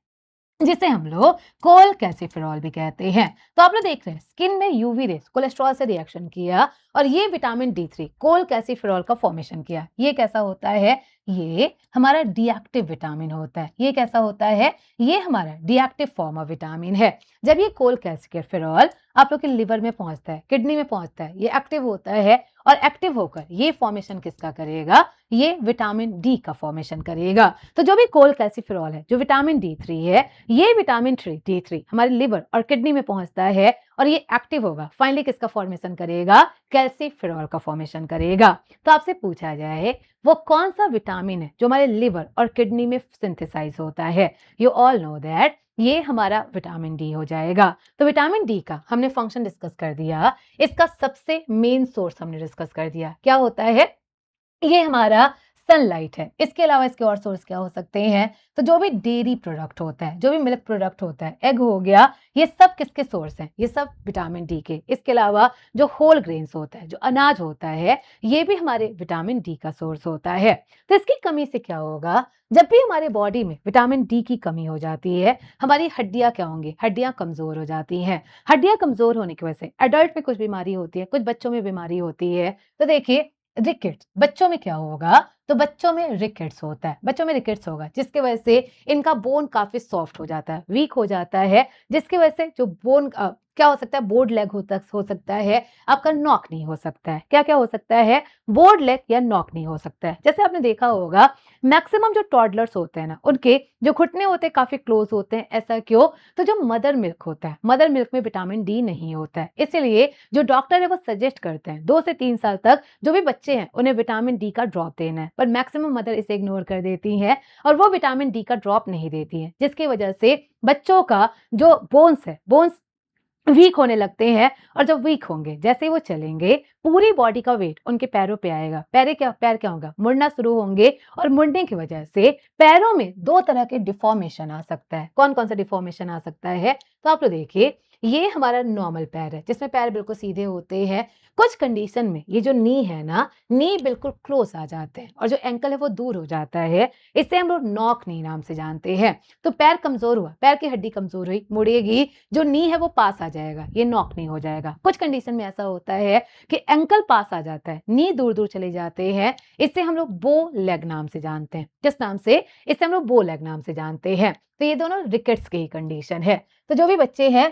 जिसे हम लोग कोल कैल्सीफेरॉल भी कहते हैं। तो आप लोग देख रहे हैं स्किन में यूवी रेस कोलेस्ट्रॉल से रिएक्शन किया और ये विटामिन D3 कोलकैल्सिफेरॉल का फॉर्मेशन किया। ये कैसा होता है? ये हमारा डीएक्टिव विटामिन होता है। ये कैसा होता है? ये हमारा डीएक्टिव फॉर्म ऑफ विटामिन है। जब ये कोलकैल्सिफेरॉल आप लोग के लिवर में पहुंचता है, किडनी में पहुंचता है, ये एक्टिव होता है और एक्टिव होकर ये फॉर्मेशन किसका करेगा? ये विटामिन डी का फॉर्मेशन करेगा। तो जो भी कोलकैल्सिफेरॉल है, जो विटामिन D3 है, ये विटामिन D3 हमारे लिवर और किडनी में पहुंचता है और ये एक्टिव होगा। फाइनली किसका फॉर्मेशन करेगा? कैल्सिफेरॉल का फॉर्मेशन करेगा। तो आपसे पूछा जाए वो कौन सा विटामिन है जो हमारे लिवर और किडनी में सिंथेसाइज होता है? यू ऑल नो दैट ये हमारा विटामिन डी हो जाएगा। तो विटामिन डी का हमने फंक्शन डिस्कस कर दिया, इसका सबसे मेन सोर्स हमने डिस्कस कर दिया। क्या होता है? ये हमारा सनलाइट है। इसके अलावा इसके और सोर्स क्या हो सकते हैं? तो जो भी डेयरी प्रोडक्ट होता है, जो भी मिल्क प्रोडक्ट होता है, एग हो गया, ये सब किसके सोर्स हैं? ये सब विटामिन डी के। इसके अलावा जो होल ग्रेन्स होता है, जो अनाज होता है, ये भी हमारे विटामिन डी का सोर्स होता है। तो इसकी कमी से क्या होगा? जब भी हमारे बॉडी में विटामिन डी की कमी हो जाती है, हमारी हड्डियां क्या होंगी? हड्डियां कमजोर हो जाती हैं। हड्डियां कमजोर होने की वजह से एडल्ट में कुछ बीमारी होती है, कुछ बच्चों में बीमारी होती है। तो देखिए, रिकेट्स बच्चों में क्या होगा? तो बच्चों में रिकेट्स होता है। बच्चों में रिकेट्स होगा जिसकी वजह से इनका बोन काफी सॉफ्ट हो जाता है, वीक हो जाता है, जिसकी वजह से जो बोन क्या हो सकता है? बोर्ड लेग हो सकता है, आपका नॉक नहीं हो सकता है। क्या क्या हो सकता है? बोर्ड लेग या नॉक नहीं हो सकता है। जैसे आपने देखा होगा मैक्सिमम जो टॉडलर्स होते हैं ना, उनके जो घुटने होते हैं काफी क्लोज होते हैं। ऐसा क्यों? तो जो मदर मिल्क होता है, मदर मिल्क में विटामिन डी नहीं होता है। इसलिए जो डॉक्टर है वो सजेस्ट करते हैं 2 से 3 साल तक जो भी बच्चे हैं उन्हें विटामिन डी का ड्रॉप देना है, पर मैक्सिमम मदर इसे इग्नोर कर देती हैं और वो विटामिन डी का ड्रॉप नहीं देती हैं, जिसकी वजह से बच्चों का जो बोन्स है, बोन्स वीक होने लगते हैं। और जब वीक होंगे, जैसे ही वो चलेंगे, पूरी बॉडी का वेट उनके पैरों पे आएगा। पैर क्या होगा? मुड़ना शुरू होंगे और मुड़ने की वजह से पैरों में 2 तरह के डिफॉर्मेशन आ सकता है। कौन-कौन सा डिफॉर्मेशन आ सकता है? तो आप लोग देखिए, ये हमारा नॉर्मल पैर है, जिसमें पैर बिल्कुल सीधे होते हैं। कुछ कंडीशन में ये जो नी है ना, नी बिल्कुल क्लोज आ जाते हैं और जो एंकल है वो दूर हो जाता है। इसे हम लोग नॉक नी नाम से जानते हैं। तो पैर कमजोर हुआ, पैर की हड्डी कमजोर हुई, मुड़ेगी, जो नी है वो पास आ जाएगा, ये नॉक नहीं हो जाएगा। कुछ कंडीशन में ऐसा होता है कि एंकल पास आ जाता है, नी दूर दूर चले जाते हैं। इससे हम लोग बो लेग नाम से जानते हैं। किस नाम से? इसे हम लोग बो लेग नाम से जानते हैं। तो ये दोनों रिकेट्स की ही कंडीशन है। तो जो भी बच्चे हैं,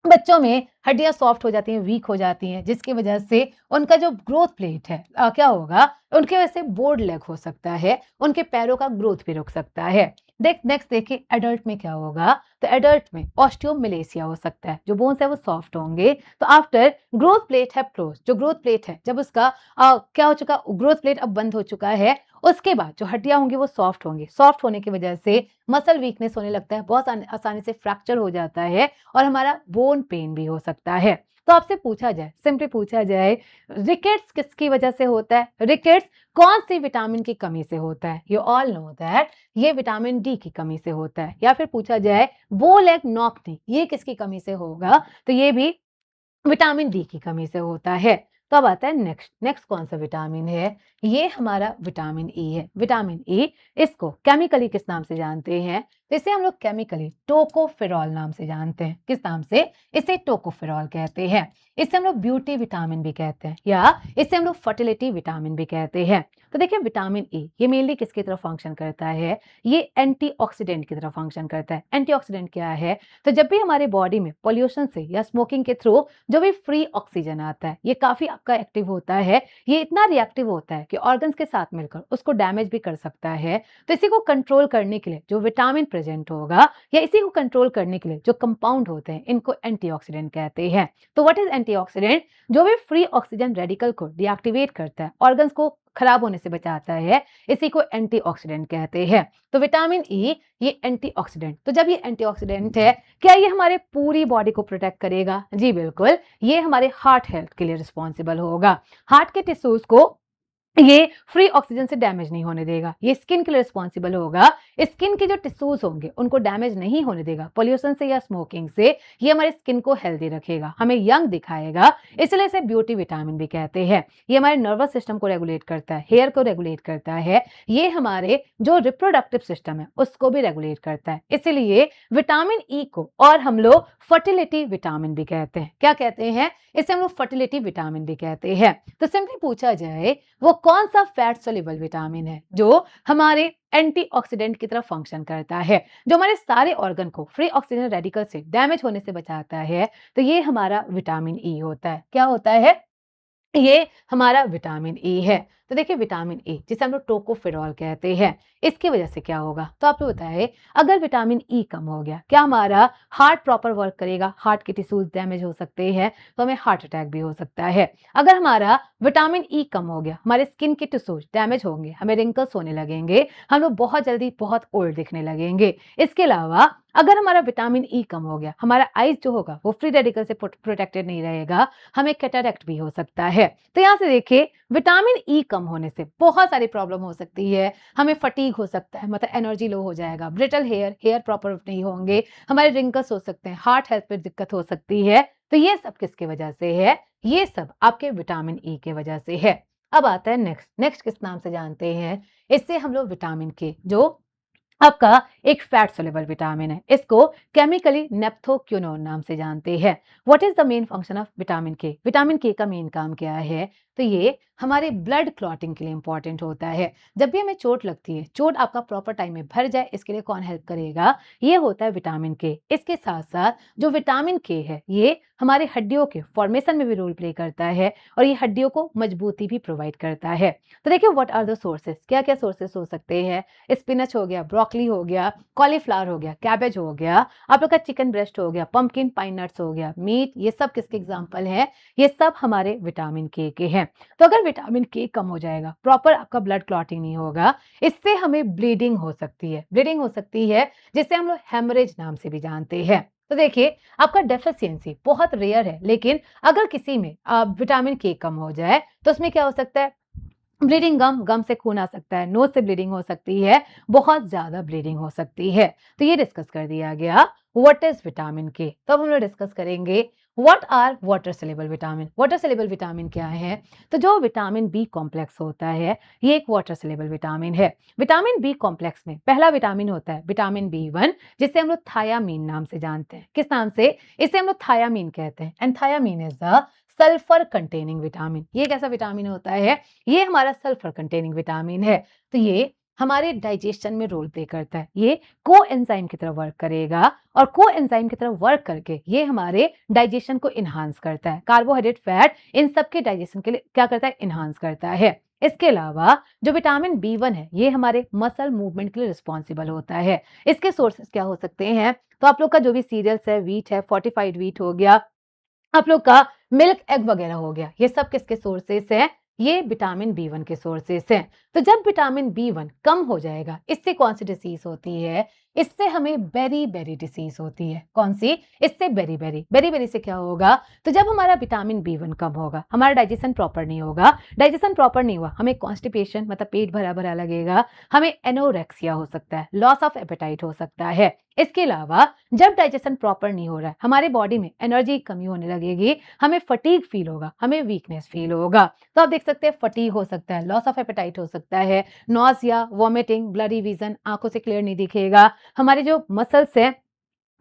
बच्चों में हड्डियां सॉफ्ट हो जाती हैं, वीक हो जाती हैं, जिसकी वजह से उनका जो ग्रोथ प्लेट है क्या होगा? उनके वजह से बोर्ड लेग हो सकता है, उनके पैरों का ग्रोथ भी रुक सकता है। नेक्स्ट देखिए एडल्ट में क्या होगा? तो एडल्ट में ऑस्टियोमिलेसिया हो सकता है, जो बोन्स है वो सॉफ्ट होंगे। तो आफ्टर ग्रोथ प्लेट है क्लोज, जो ग्रोथ प्लेट है जब उसका क्या हो चुका? ग्रोथ प्लेट अब बंद हो चुका है, उसके बाद जो हड्डियां होंगी वो सॉफ्ट होंगी। सॉफ्ट होने की वजह से मसल वीकनेस होने लगता है, बहुत आसानी से फ्रैक्चर हो जाता है और हमारा बोन पेन भी हो सकता है। तो आपसे पूछा जाए, सिंपली पूछा जाए, रिकेट्स किसकी वजह से होता है? रिकेट्स कौन सी विटामिन की कमी से होता है? यू ऑल नो दैट ये विटामिन डी की कमी से होता है। या फिर पूछा जाए बो लेग नॉक नी, ये किसकी कमी से होगा? तो ये भी विटामिन डी की कमी से होता है। तो अब आता है नेक्स्ट। नेक्स्ट कौन सा विटामिन है? ये हमारा विटामिन ई है। विटामिन ई, इसको केमिकली किस नाम से जानते हैं? तो इसे हम लोग केमिकली टोकोफेरॉल नाम से जानते हैं। किस नाम से? इसे टोकोफेरॉल कहते हैं। इसे हम लोग ब्यूटी विटामिन भी कहते हैं या इसे हम लोग फर्टिलिटी विटामिन भी कहते हैं। तो देखिए विटामिन ई ये मेनली किसकी तरफ फंक्शन करता है? ये एंटीऑक्सीडेंट की तरफ फंक्शन करता है। एंटीऑक्सीडेंट क्या है? तो जब भी हमारे बॉडी में पॉल्यूशन से या स्मोकिंग के थ्रू जो भी फ्री ऑक्सीजन आता है, ये काफी आपका एक्टिव होता है। ये इतना रिएक्टिव होता है कि ऑर्गन्स के साथ मिलकर उसको डैमेज भी कर सकता है। तो इसी को कंट्रोल करने के लिए जो विटामिन प्रेजेंट होगा या इसी को कंट्रोल करने के लिए जो कंपाउंड होते हैं, इनको एंटीऑक्सीडेंट कहते हैं। तो व्हाट इज एंटीऑक्सीडेंट? जो भी फ्री ऑक्सीजन रेडिकल को डीएक्टिवेट करता है, ऑर्गन्स को खराब होने से बचाता है, इसी को एंटीऑक्सीडेंट कहते हैं। तो विटामिन ई ये एंटीऑक्सीडेंट, तो जब ये एंटीऑक्सीडेंट है, क्या ये हमारे पूरी बॉडी को प्रोटेक्ट करेगा? जी बिल्कुल, ये हमारे हार्ट हेल्थ के लिए रिस्पॉन्सिबल होगा। हार्ट के टिश्यूज को ये फ्री ऑक्सीजन से डैमेज नहीं होने देगा, ये स्किन के लिए रिस्पॉन्सिबल होगा, स्किन के जो टिश्यूज होंगे उनको डैमेज नहीं होने देगा पोल्यूशन से या स्मोकिंग से। ये हमारे स्किन को हेल्दी रखेगा, हमें यंग दिखाएगा, इसलिए इसे ब्यूटी विटामिन भी कहते हैं। ये हमारे नर्वस सिस्टम को रेगुलेट करता है, हेयर को रेगुलेट करता है, ये हमारे जो रिप्रोडक्टिव सिस्टम है उसको भी रेगुलेट करता है, इसलिए विटामिन ई को और हम लोग फर्टिलिटी विटामिन भी कहते हैं। क्या कहते हैं? इसे हम लोग फर्टिलिटी विटामिन भी कहते हैं। तो सिंपली पूछा जाए वो कौन सा फैट सोल्यूबल विटामिन है जो हमारे एंटीऑक्सीडेंट की तरह फंक्शन करता है, जो हमारे सारे ऑर्गन को फ्री ऑक्सीजन रेडिकल से डैमेज होने से बचाता है। तो ये हमारा विटामिन ई होता है। क्या होता है? ये हमारा विटामिन ए है। तो देखिए विटामिन ए जिसे हम लोग टोकोफेरॉल कहते हैं, इसकी वजह से क्या होगा? तो आप लोग बताइए, अगर विटामिन ई कम हो गया, क्या हमारा हार्ट प्रॉपर वर्क करेगा? हार्ट के टिश्यूज डैमेज हो सकते हैं, तो हमें हार्ट अटैक भी हो सकता है। अगर हमारा विटामिन ई कम हो गया, हमारे स्किन के टिश्यूज डैमेज होंगे, हमें रिंकल्स होने लगेंगे, हम लोग बहुत जल्दी बहुत ओल्ड दिखने लगेंगे। इसके अलावा अगर हमारा विटामिन ई कम हो गया, हमारा आइज जो होगा वो फ्री रेडिकल से प्रोटेक्टेड नहीं रहेगा, हमें कैटरैक्ट भी हो सकता है। तो यहाँ से देखिए विटामिन ई कम होने से बहुत सारी प्रॉब्लम हो सकती है। हमें फटीग हो सकता है, मतलब एनर्जी लो हो जाएगा, ब्रिटल हेयर प्रॉपर नहीं होंगे, हमारे रिंकल्स हो सकते हैं, हार्ट हेल्थ पे दिक्कत हो सकती है। तो ये सब किसकी वजह से है? ये सब आपके विटामिन ई के वजह से है। अब आता है नेक्स्ट। नेक्स्ट किस नाम से जानते हैं? इससे हम लोग विटामिन के जो आपका एक फैट सोल्यूबल विटामिन है, इसको केमिकली नेप्थोक्विनोन नाम से जानते हैं। What is the main function of vitamin के? विटामिन के का मेन काम क्या है? तो ये हमारे ब्लड क्लॉटिंग के लिए इंपॉर्टेंट होता है। जब भी हमें चोट लगती है, चोट आपका प्रॉपर टाइम में भर जाए, इसके लिए कौन हेल्प करेगा? ये होता है विटामिन के। इसके साथ साथ जो विटामिन के है, ये हमारे हड्डियों के फॉर्मेशन में भी रोल प्ले करता है और ये हड्डियों को मजबूती भी प्रोवाइड करता है। तो देखिए व्हाट आर द सोर्सेस, क्या क्या सोर्सेस हो सकते हैं? स्पिनच हो गया, ब्रोकली हो गया, कॉलीफ्लावर हो गया, कैबेज हो गया, आप लोग का चिकन ब्रेस्ट हो गया, पंपकिन पाइन नट्स हो गया, मीट, ये सब किसके एग्जांपल हैं? ये सब हमारे विटामिन के हैं। तो अगर विटामिन के कम हो जाएगा, प्रॉपर आपका ब्लड क्लॉटिंग नहीं होगा, इससे हमें ब्लीडिंग हो सकती है। ब्लीडिंग हो सकती है जिसे हम लोग हेमरेज नाम से भी जानते हैं। तो देखिए आपका डेफिशिएंसी बहुत रेयर है, लेकिन अगर किसी में विटामिन के कम हो जाए तो उसमें क्या हो सकता है? ब्लीडिंग, गम से खून आ सकता है, नोज से ब्लीडिंग हो सकती है, बहुत ज्यादा ब्लीडिंग हो सकती है। तो ये डिस्कस कर दिया गया व्हाट इज विटामिन के। तो अब हम लोग डिस्कस करेंगे what are water soluble vitamin. Water soluble vitamin क्या है? तो जो विटामिन बी कॉम्प्लेक्स होता है, ये एक वाटर सोल्यूबल विटामिन है। विटामिन बी कॉम्प्लेक्स में पहला विटामिन होता है विटामिन बी 1, जिसे हम लोग थायामीन नाम से जानते हैं। किस नाम से? इसे हम लोग थायामीन कहते हैं। And thiamine is the sulphur containing vitamin. ये कैसा विटामिन होता है? ये हमारा सल्फर कंटेनिंग विटामिन है। तो ये हमारे डाइजेशन में रोल प्ले करता है, ये कोएंजाइम की तरह वर्क करेगा और कोएंजाइम की तरह वर्क करके ये हमारे डाइजेशन को इन्हांस करता है। कार्बोहाइड्रेट, फैट, इन सब के डाइजेशन के लिए क्या करता है? इन्हांस करता है। इसके अलावा जो विटामिन बी 1 है, ये हमारे मसल मूवमेंट के लिए रिस्पॉन्सिबल होता है। इसके सोर्सेस क्या हो सकते हैं? तो आप लोग का जो भी सीरियल्स है, व्हीट है, फोर्टिफाइड व्हीट हो गया, आप लोग का मिल्क एग वगैरह हो गया, ये सब किसके सोर्सेस हैं? ये विटामिन बी 1 के सोर्सेस हैं। तो जब विटामिन बी 1 कम हो जाएगा, इससे कौन सी डिसीज होती है? इससे हमें बेरी बेरी डिसीज होती है। कौन सी? इससे बेरी बेरी। बेरी बेरी से क्या होगा? तो जब हमारा विटामिन बी 1 कम होगा, हमारा डाइजेशन प्रॉपर नहीं होगा, डाइजेशन प्रॉपर नहीं हुआ, हमें कॉन्स्टिपेशन मतलब पेट भरा भरा लगेगा, हमें एनोरेक्सिया हो सकता है, लॉस ऑफ एपेटाइट हो सकता है। इसके अलावा जब डाइजेशन प्रॉपर नहीं हो रहा है, हमारे बॉडी में एनर्जी की कमी होने लगेगी, हमें फटीग फील होगा, हमें वीकनेस फील होगा। तो आप देख सकते हैं फटीग हो सकता है, लॉस ऑफ एपेटाइट हो सकता है, नॉसिया, वॉमिटिंग, ब्लडी विजन, आंखों से क्लियर नहीं दिखेगा, हमारे जो मसल्स है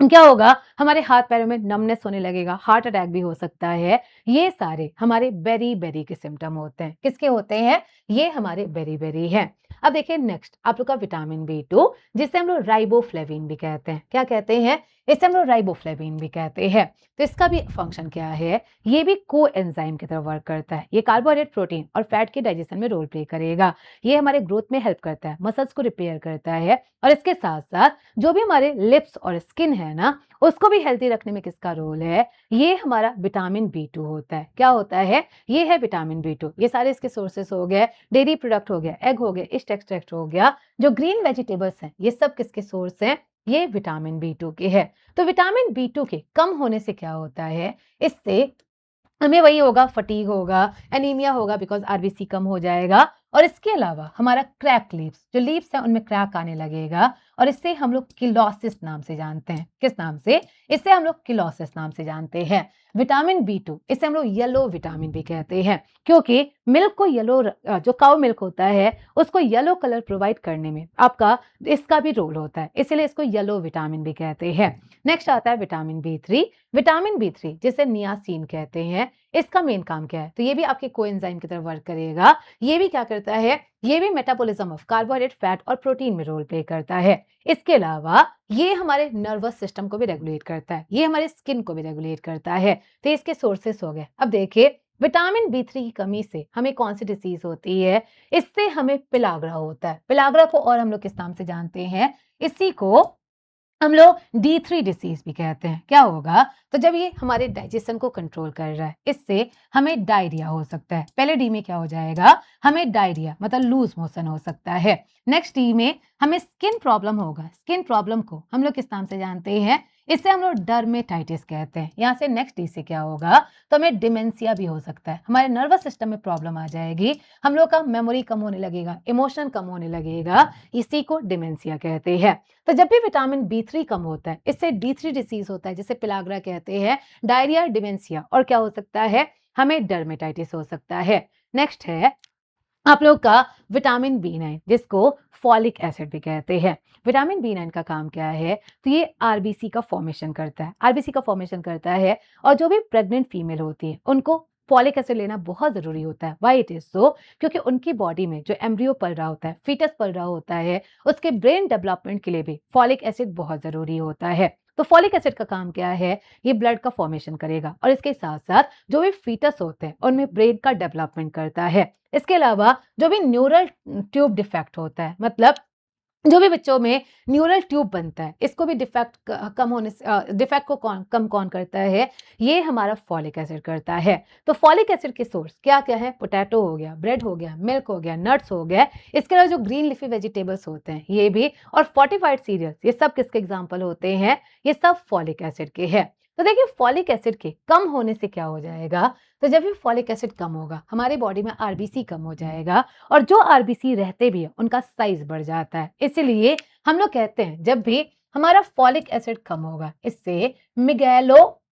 क्या होगा? हमारे हाथ पैरों में नमनेस होने लगेगा, हार्ट अटैक भी हो सकता है। ये सारे हमारे बेरी बेरी के सिम्टम होते हैं। किसके होते हैं? ये हमारे बेरी बेरी हैं। अब देखिए नेक्स्ट आप लोग का विटामिन बी 2, जिसे हम लोग राइबोफ्लेविन भी कहते हैं। क्या कहते हैं? इसे हम लोग राइबोफ्लेविन भी कहते हैं। तो इसका भी फंक्शन क्या है? ये भी कोएंजाइम की तरह वर्क करता है। ये कार्बोहाइड्रेट, प्रोटीन और फैट के डाइजेशन में रोल प्ले करेगा। ये हमारे ग्रोथ में हेल्प करता है, मसल्स को रिपेयर करता है और इसके साथ साथ जो भी हमारे लिप्स और स्किन है ना, उसको भी हेल्दी रखने में किसका रोल है? ये हमारा विटामिन बी 2 होता है। क्या होता है? ये है विटामिन बी 2। ये सारे इसके सोर्सेस हो गए, डेयरी प्रोडक्ट हो गया, एग हो गया, ईस्ट एक्सट्रैक्ट हो गया, जो ग्रीन वेजिटेबल्स हैं, ये सब किसके सोर्स हैं? ये विटामिन बी 2 के है। तो विटामिन बी 2 के कम होने से क्या होता है? इससे हमें वही होगा, फटीग होगा, एनीमिया होगा, बिकॉज आरबीसी कम हो जाएगा और इसके अलावा हमारा क्रैक लीव्स, जो लीव्स हैं उनमें क्रैक आने लगेगा और इससे हम लोग किलोसिस नाम से जानते हैं। किस नाम से? इसे हम लोग किलोसिस नाम से जानते हैं। विटामिन B2, इसे हम लोग येलो विटामिन भी कहते हैं, क्योंकि मिल्क को येलो, जो काउ मिल्क होता है उसको येलो कलर प्रोवाइड करने में आपका इसका भी रोल होता है, इसलिए इसको येलो विटामिन भी कहते हैं। नेक्स्ट आता है विटामिन B3। विटामिन B3 जिसे नियासिन कहते हैं, इसका मेन काम क्या है? तो ये भी आपके कोएंजाइम की तरह वर्क करेगा। ये भी क्या करता है? ये भी मेटाबॉलिज्म ऑफ कार्बोहाइड्रेट, फैट और प्रोटीन में रोल प्ले करता है। इसके अलावा ये हमारे नर्वस सिस्टम को भी रेगुलेट करता है, ये हमारे स्किन को भी रेगुलेट करता है। तो इसके सोर्सेस हो गए। अब देखिए, विटामिन B3 की कमी से हमें कौन सी डिसीज होती है? इससे हमें पिलाग्रा होता है। पिलाग्रा को और हम लोग किस नाम से जानते हैं? इसी को हम लोग D3 डिसीज भी कहते हैं। क्या होगा? तो जब ये हमारे डाइजेशन को कंट्रोल कर रहा है, इससे हमें डायरिया हो सकता है। पहले डी में क्या हो जाएगा? हमें डायरिया मतलब लूज मोशन हो सकता है। नेक्स्ट डी में हमें स्किन प्रॉब्लम होगा। स्किन प्रॉब्लम को हम लोग किस नाम से जानते हैं? इसे हम लोग डर्मेटाइटिस कहते हैं। यहाँ से नेक्स्ट डी से क्या होगा? तो हमें डिमेंशिया भी हो सकता है। हमारे नर्वस सिस्टम में प्रॉब्लम आ जाएगी, हम लोग का मेमोरी कम होने लगेगा, इमोशन कम होने लगेगा, इसी को डिमेंशिया कहते हैं। तो जब भी विटामिन B3 कम होता है, इससे D3 डिसीज होता है, जिसे पिलाग्रा कहते हैं, डायरिया, डिमेंशिया, और क्या हो सकता है? हमें डर्मेटाइटिस हो सकता है। नेक्स्ट है आप लोग का विटामिन B9, जिसको फॉलिक एसिड भी कहते हैं। विटामिन B9 का काम क्या है? तो ये आरबीसी का फॉर्मेशन करता है। आरबीसी का फॉर्मेशन करता है, और जो भी प्रेग्नेंट फीमेल होती है उनको फॉलिक एसिड लेना बहुत जरूरी होता है। Why it is so? क्योंकि उनकी बॉडी में जो एम्ब्रियो पल रहा होता है, फीटस पल रहा होता है, उसके ब्रेन डेवलपमेंट के लिए भी फॉलिक एसिड बहुत जरूरी होता है। तो फॉलिक एसिड का काम क्या है? ये ब्लड का फॉर्मेशन करेगा, और इसके साथ साथ जो भी फीटस होते हैं उनमें ब्रेन का डेवलपमेंट करता है। इसके अलावा जो भी न्यूरल ट्यूब डिफेक्ट होता है, मतलब जो भी बच्चों में न्यूरल ट्यूब बनता है, इसको भी कम होने से, डिफेक्ट को कौन करता है? ये हमारा फॉलिक एसिड करता है। तो फॉलिक एसिड के सोर्स क्या क्या है? पोटैटो हो गया, ब्रेड हो गया, मिल्क हो गया, नट्स हो गया। इसके अलावा जो ग्रीन लीफी वेजिटेबल्स होते हैं ये भी, और फोर्टिफाइड सीरियल्स, ये सब किसके एग्जाम्पल होते हैं? ये सब फॉलिक एसिड के हैं। तो देखिए, फॉलिक एसिड के कम होने से क्या हो जाएगा? तो जब भी फॉलिक एसिड कम होगा, हमारी बॉडी में आरबीसी कम हो जाएगा, और जो आरबीसी रहते भी है उनका साइज बढ़ जाता है। इसीलिए हम लोग कहते हैं जब भी हमारा फॉलिक एसिड कम होगा, इससे मिगैलो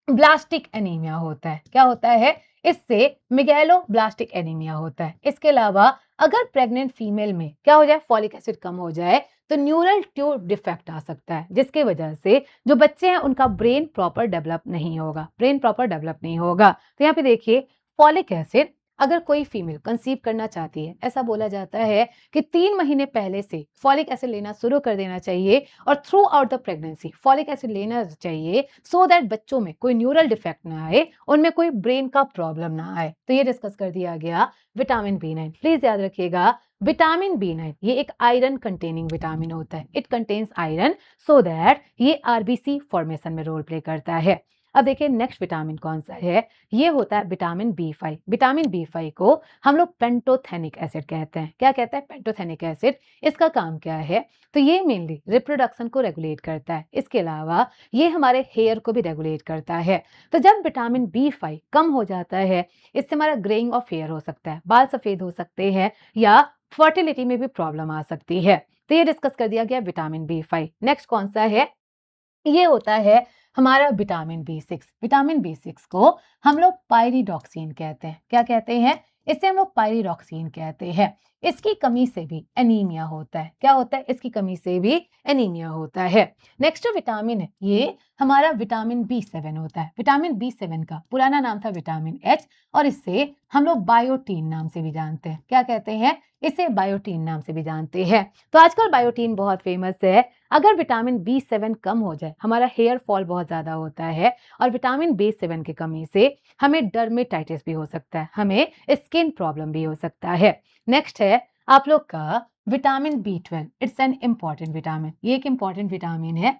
ब्लास्टिक एनीमिया होता है। क्या होता है? इससे मिगैलो ब्लास्टिक एनीमिया होता है। इसके अलावा अगर प्रेग्नेंट फीमेल में क्या हो जाए? फॉलिक एसिड कम हो जाए, तो न्यूरल ट्यूब डिफेक्ट आ सकता है, जिसके वजह से जो बच्चे हैं उनका ब्रेन प्रॉपर डेवलप नहीं होगा, ब्रेन प्रॉपर डेवलप नहीं होगा। तो यहाँ पे देखिए, फॉलिक एसिड अगर कोई फीमेल कंसीव करना चाहती है, ऐसा बोला जाता है कि 3 महीने पहले से फॉलिक एसिड लेना शुरू कर देना चाहिए, और through out the pregnancy folic acid लेना चाहिए, सो दैट बच्चों में कोई न्यूरल डिफेक्ट ना आए, उनमें कोई ब्रेन का प्रॉब्लम ना आए। तो ये डिस्कस कर दिया गया विटामिन B9। प्लीज याद रखिएगा, विटामिन B9 ये एक आयरन कंटेनिंग विटामिन होता है। It contains iron, so that ये आरबीसी फॉर्मेशन में रोल प्ले करता है। अब देखिए, नेक्स्ट विटामिन कौन सा है? ये होता है विटामिन B5। विटामिन B5 को हम लोग पेंटोथेनिक एसिड कहते हैं। क्या कहते हैं? Pantothenic acid. इसका काम क्या है? तो ये मेनली रिप्रोडक्शन को रेगुलेट करता है। इसके अलावा ये हमारे हेयर को भी रेगुलेट करता है। तो जब विटामिन B5 कम हो जाता है, इससे हमारा ग्रेइंग ऑफ हेयर हो सकता है, बाल सफेद हो सकते हैं, या फर्टिलिटी में भी प्रॉब्लम आ सकती है। तो ये डिस्कस कर दिया गया विटामिन B5। नेक्स्ट कौन सा है? ये होता है हमारा विटामिन B6। विटामिन B6 को हम लोग पायरिडॉक्सिन कहते हैं। क्या कहते हैं? इसे हम लोग पायरिडॉक्सिन कहते हैं। इसकी कमी से भी एनीमिया होता है। क्या होता है? इसकी कमी से भी एनीमिया होता है। नेक्स्ट जो विटामिन है, ये हमारा विटामिन B7 होता है। विटामिन B7 का पुराना नाम था विटामिन H, और इससे हम लोग बायोटीन नाम से भी जानते हैं। क्या कहते हैं? इसे बायोटीन नाम से भी जानते हैं। तो आजकल बायोटीन बहुत फेमस है। अगर विटामिन B7 कम हो जाए, हमारा हेयर फॉल बहुत ज्यादा होता है, और विटामिन B7 की कमी से हमें डर्मेटाइटिस भी हो सकता है, हमें स्किन प्रॉब्लम भी हो सकता है। नेक्स्ट है आप लोग का vitamin B12। It's an important vitamin. ये एक इम्पॉर्टेंट विटामिन है।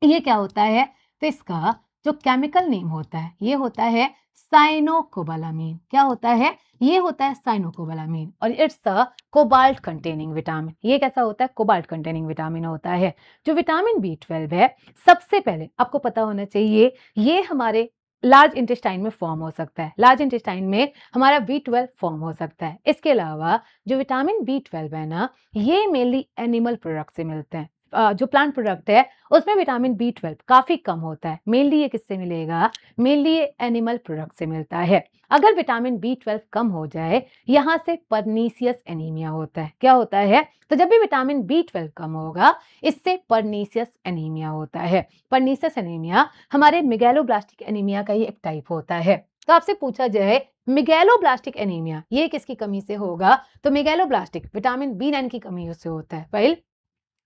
ये क्या होता है? तो इसका जो केमिकल नेम होता है, ये होता है साइनोकोबालामीन। क्या होता है? ये होता है साइनोकोबालामीन, और it's a cobalt containing vitamin. ये कैसा होता है? कोबाल्ट कंटेनिंग विटामिन होता है। जो विटामिन B12 है, सबसे पहले आपको पता होना चाहिए, ये हमारे लार्ज इंटेस्टाइन में फॉर्म हो सकता है, लार्ज इंटेस्टाइन में हमारा B12 फॉर्म हो सकता है। इसके अलावा जो विटामिन B12 है ना, ये मेनली एनिमल प्रोडक्ट से मिलते हैं। जो प्लांट प्रोडक्ट है उसमें विटामिन B12 काफी कम होता है। मेनली ये किससे मिलेगा? मेनली ये एनिमल प्रोडक्ट से मिलता है। अगर विटामिन B12 कम हो जाए, यहाँ से पर्नीशियस एनीमिया होता है। क्या होता है? तो जब भी विटामिन B12 कम होगा, इससे पर्नीशियस एनीमिया होता है। पर्नीशियस एनीमिया हमारे मेगैलोब्लास्टिक एनीमिया का ही एक टाइप होता है। तो आपसे पूछा जाए मेगैलोब्लास्टिक एनीमिया ये किसकी कमी से होगा? तो मेगैलोब्लास्टिक विटामिन B9 की कमी से होता है। पहले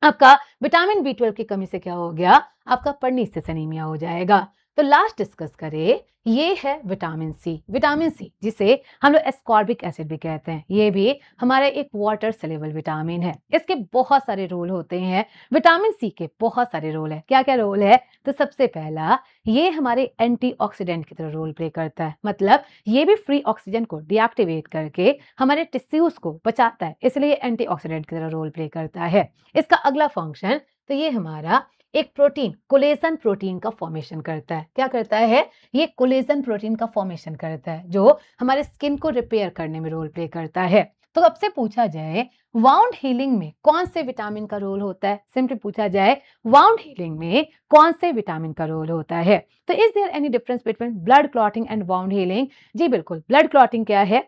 आपका विटामिन B12 की कमी से क्या हो गया? आपका पर्नीशियस एनीमिया हो जाएगा। तो लास्ट डिस्कस करें, ये है विटामिन सी। विटामिन सी जिसे हम लोग एस्कॉर्बिक एसिड भी कहते हैं, ये भी हमारा एक वाटर सोल्यूबल विटामिन है। इसके बहुत सारे रोल होते हैं। विटामिन सी के बहुत सारे रोल है। क्या क्या रोल है? तो सबसे पहला, ये हमारे एंटीऑक्सीडेंट की तरह रोल प्ले करता है। मतलब ये भी फ्री ऑक्सीजन को डीएक्टिवेट करके हमारे टिश्यूज को बचाता है, इसलिए एंटीऑक्सीडेंट की तरह रोल प्ले करता है। इसका अगला फंक्शन, तो ये हमारा एक प्रोटीन कोलेजन प्रोटीन का फॉर्मेशन करता है। क्या करता है? ये कोलेजन प्रोटीन का फॉर्मेशन करता है, जो हमारे स्किन को रिपेयर करने में रोल प्ले करता है। तो अब से पूछा जाए वाउंड हीलिंग में कौन से विटामिन का रोल होता है? सिंपली पूछा जाए वाउंड हीलिंग में कौन से विटामिन का रोल होता है? तो is there any difference between blood clotting and wound healing? जी बिल्कुल। ब्लड क्लॉटिंग क्या है?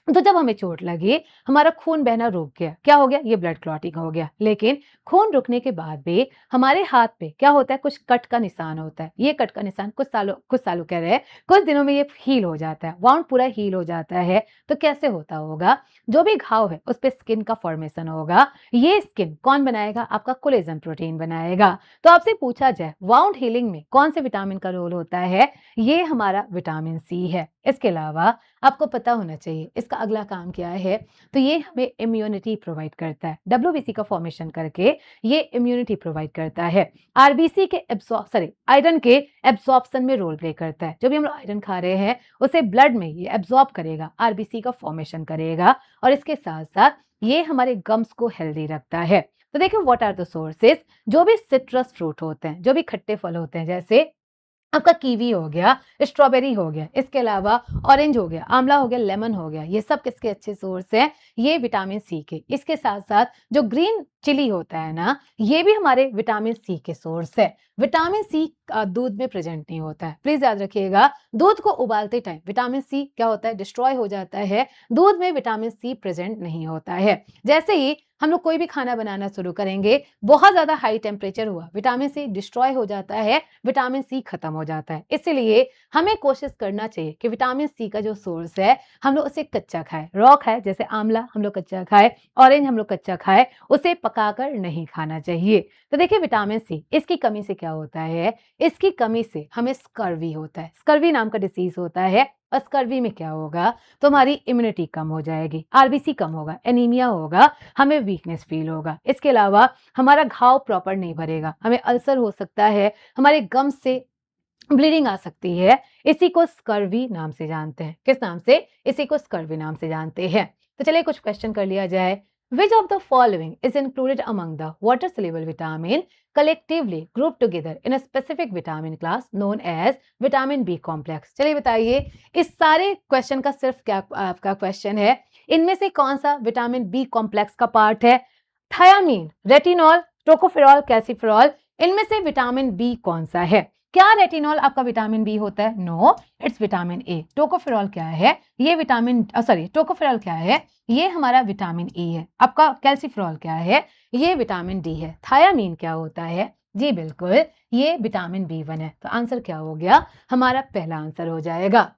तो जब हमें चोट लगी, हमारा खून बहना रुक गया, क्या हो गया? ये ब्लड क्लॉटिंग हो गया। लेकिन खून रुकने के बाद भी हमारे हाथ पे क्या होता है? कुछ कट का निशान होता है। ये कट का निशान कुछ सालों कह रहे हैं, कुछ दिनों में ये हील हो जाता है, वाउंड पूरा हील हो जाता है। तो कैसे होता होगा? जो भी घाव है उस पे स्किन का फॉर्मेशन होगा। ये स्किन कौन बनाएगा? आपका कोलेजन प्रोटीन बनाएगा। तो आपसे पूछा जाए वाउंड हीलिंग में कौन से विटामिन का रोल होता है? ये हमारा विटामिन सी है। इसके अलावा आपको पता होना चाहिए इसका अगला काम क्या है? तो ये हमें इम्यूनिटी प्रोवाइड करता है। WBC का फॉर्मेशन करके ये इम्यूनिटी प्रोवाइड करता है। RBC के आयरन के एब्सॉर्प्शन में रोल प्ले करता है। जो भी हम लोग आयरन खा रहे हैं उसे ब्लड में ये एब्सॉर्ब करेगा, RBC का फॉर्मेशन करेगा। और इसके साथ साथ ये हमारे गम्स को हेल्दी रखता है। तो देखिए व्हाट आर द सोर्सेज? जो भी सिट्रस फ्रूट होते हैं, जो भी खट्टे फल होते हैं, जैसे आपका कीवी हो गया, स्ट्रॉबेरी हो गया, इसके अलावा ऑरेंज हो गया, आंवला हो गया, लेमन हो गया, ये सब किसके अच्छे सोर्स हैं? ये विटामिन सी के। इसके साथ साथ जो ग्रीन चिली होता है ना, ये भी हमारे विटामिन सी के सोर्स है। विटामिन सी दूध में प्रेजेंट नहीं होता है, प्लीज याद रखिएगा। दूध को उबालते टाइम विटामिन सी क्या होता है? डिस्ट्रॉय हो जाता है। दूध में विटामिन सी प्रेजेंट नहीं होता है। जैसे ही हम लोग कोई भी खाना बनाना शुरू करेंगे, बहुत ज्यादा हाई टेम्परेचर हुआ, विटामिन सी डिस्ट्रॉय हो जाता है, विटामिन सी खत्म हो जाता है। इसलिए हमें कोशिश करना चाहिए कि विटामिन सी का जो सोर्स है हम लोग उसे कच्चा खाएं, रॉ खाएं। जैसे आंवला हम लोग कच्चा खाएं, ऑरेंज हम लोग कच्चा खाएं, उसे पकाकर नहीं खाना चाहिए। तो देखिए विटामिन सी, इसकी कमी से क्या होता है? इसकी कमी से हमें स्कर्वी होता है। स्कर्वी नाम का डिसीज होता है। और स्कर्वी में क्या होगा? तो हमारी इम्यूनिटी कम हो जाएगी, RBC कम होगा, एनीमिया होगा, हमें वीकनेस फील होगा। इसके अलावा हमारा घाव प्रॉपर नहीं भरेगा, हमें अल्सर हो सकता है, हमारे गम से ब्लीडिंग आ सकती है। इसी को स्कर्वी नाम से जानते हैं। किस नाम से? इसी को स्कर्वी नाम से जानते हैं। तो चलिए कुछ क्वेश्चन कर लिया जाए। विच of the following is included among the water soluble vitamin collectively grouped together in a specific vitamin class known as vitamin B complex? चलिए बताइए, इस सारे क्वेश्चन का सिर्फ क्या आपका क्वेश्चन है? इनमें से कौन सा विटामिन बी कॉम्प्लेक्स का पार्ट है? थायामीन, रेटिनॉल, टोकोफेरॉल, कैल्सिफेरॉल, इनमें से विटामिन बी कौन सा है? क्या रेटिनॉल आपका विटामिन बी होता है? No, it's vitamin A. Tocopherol क्या है? ये टोकोफेरॉल क्या है? ये हमारा विटामिन ई है। आपका कैल्सिफेरॉल क्या है? ये विटामिन डी है। थायामीन क्या होता है? जी बिल्कुल, ये विटामिन B1 है। तो आंसर क्या हो गया? हमारा पहला आंसर हो जाएगा।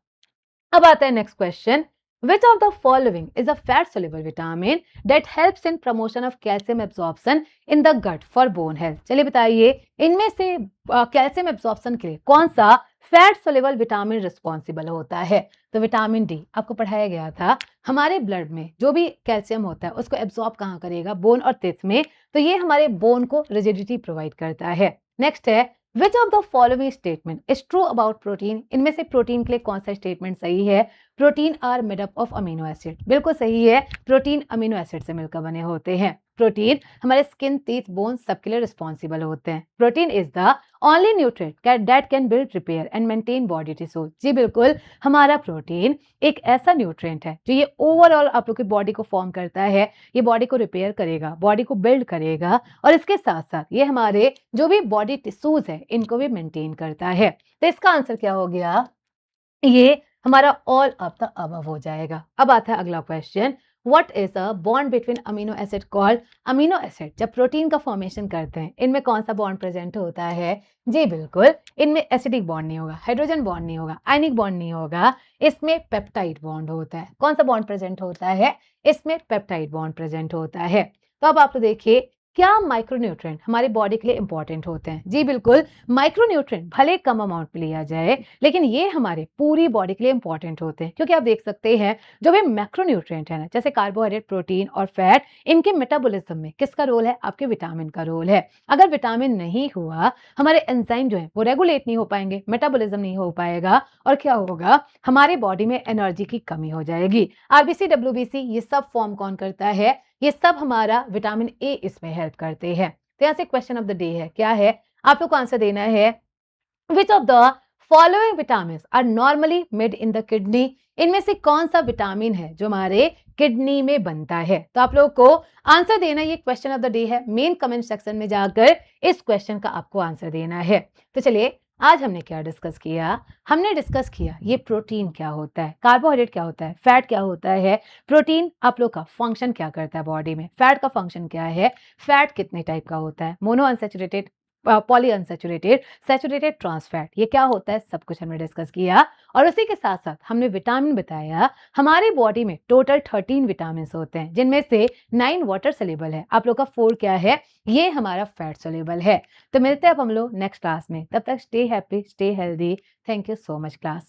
अब आता है next question. Which of the following is a fat soluble vitamin that helps in promotion of calcium absorption in the gut for bone health? चलिए बताइए, इनमें से कैल्शियम एब्जॉर्प्शन के लिए कौन सा फैट सोल्यूबल विटामिन रिस्पॉन्सिबल होता है? तो विटामिन डी आपको पढ़ाया गया था, हमारे ब्लड में जो भी कैल्शियम होता है उसको एब्जॉर्ब कहाँ करेगा? बोन और टिश्यू में। तो ये हमारे बोन को रिजिडिटी प्रोवाइड करता है। नेक्स्ट है, which of the following statement is true about protein? इनमें से प्रोटीन के लिए कौन सा स्टेटमेंट सही है? Protein are made up of amino acid, बिल्कुल सही है। प्रोटीन अमीनो एसिड से मिलकर बने होते हैं। प्रोटीन हमारे स्किन, टीथ, बोन्स सबके लिए रिस्पॉन्सिबल होते हैं। Protein is the only nutrient that can build, repair and maintain body tissue. जी बिल्कुल, हमारा प्रोटीन एक ऐसा न्यूट्रिएंट है जो ये ओवरऑल आप लोग की बॉडी को फॉर्म करता है, ये बॉडी को रिपेयर करेगा, बॉडी को बिल्ड करेगा और इसके साथ साथ ये हमारे जो भी बॉडी टिश्यूज है इनको भी मेंटेन करता है। तो इसका आंसर क्या हो गया? ये हमारा ऑल ऑफ द अबव हो जाएगा। अब आता है अगला question, what is a bond between amino acid called? Amino acid जब प्रोटीन का फॉर्मेशन करते हैं इनमें कौन सा बॉन्ड प्रेजेंट होता है? जी बिल्कुल, इनमें एसिडिक बॉन्ड नहीं होगा, हाइड्रोजन बॉन्ड नहीं होगा, आयनिक बॉन्ड नहीं होगा, इसमें पेप्टाइड बॉन्ड होता है। कौन सा बॉन्ड प्रेजेंट होता है? इसमें पेप्टाइड बॉन्ड प्रेजेंट होता है। तो अब आप तो देखिए, क्या माइक्रोन्यूट्रिएंट हमारी बॉडी के लिए इंपॉर्टेंट होते हैं? जी बिल्कुल, माइक्रोन्यूट्रिएंट भले कम अमाउंट में लिया जाए लेकिन ये हमारे पूरी बॉडी के लिए इंपॉर्टेंट होते हैं, क्योंकि आप देख सकते हैं जो भी मैक्रोन्यूट्रिएंट है ना, जैसे कार्बोहाइड्रेट, प्रोटीन और फैट, इनके मेटाबॉलिज्म में किसका रोल है? आपके विटामिन का रोल है। अगर विटामिन नहीं हुआ, हमारे एंजाइम जो है वो रेगुलेट नहीं हो पाएंगे, मेटाबॉलिज्म नहीं हो पाएगा और क्या होगा? हमारे बॉडी में एनर्जी की कमी हो जाएगी। आरबीसी, डब्ल्यूबीसी ये सब फॉर्म कौन करता है? ये सब हमारा विटामिन ए इसमें हेल्प करते हैं। तो यहाँ से क्वेश्चन ऑफ द डे है, क्या है? आप लोग को आंसर देना है, which of the following vitamin are normally made in the kidney? इनमें से कौन सा विटामिन है जो हमारे किडनी में बनता है? तो आप लोगों को आंसर देना, ये क्वेश्चन ऑफ द डे है। मेन कमेंट सेक्शन में जाकर इस क्वेश्चन का आपको आंसर देना है। तो चलिए, आज हमने क्या डिस्कस किया? हमने डिस्कस किया ये प्रोटीन क्या होता है, कार्बोहाइड्रेट क्या होता है, फैट क्या होता है, प्रोटीन आप लोग का फंक्शन क्या करता है बॉडी में, फैट का फंक्शन क्या है, फैट कितने टाइप का होता है, mono unsaturated, poly unsaturated, saturated, trans fat, ये क्या होता है, सब कुछ हमने डिस्कस किया। और उसी के साथ साथ हमने विटामिन बताया। हमारी बॉडी में टोटल 13 विटामिन होते हैं, जिनमें से 9 वाटर सोल्यूबल है, आप लोग का 4 क्या है? ये हमारा फैट सोल्यूबल है। तो मिलते हैं अब हम लोग नेक्स्ट क्लास में, तब तक stay happy, stay healthy. Thank you so much class.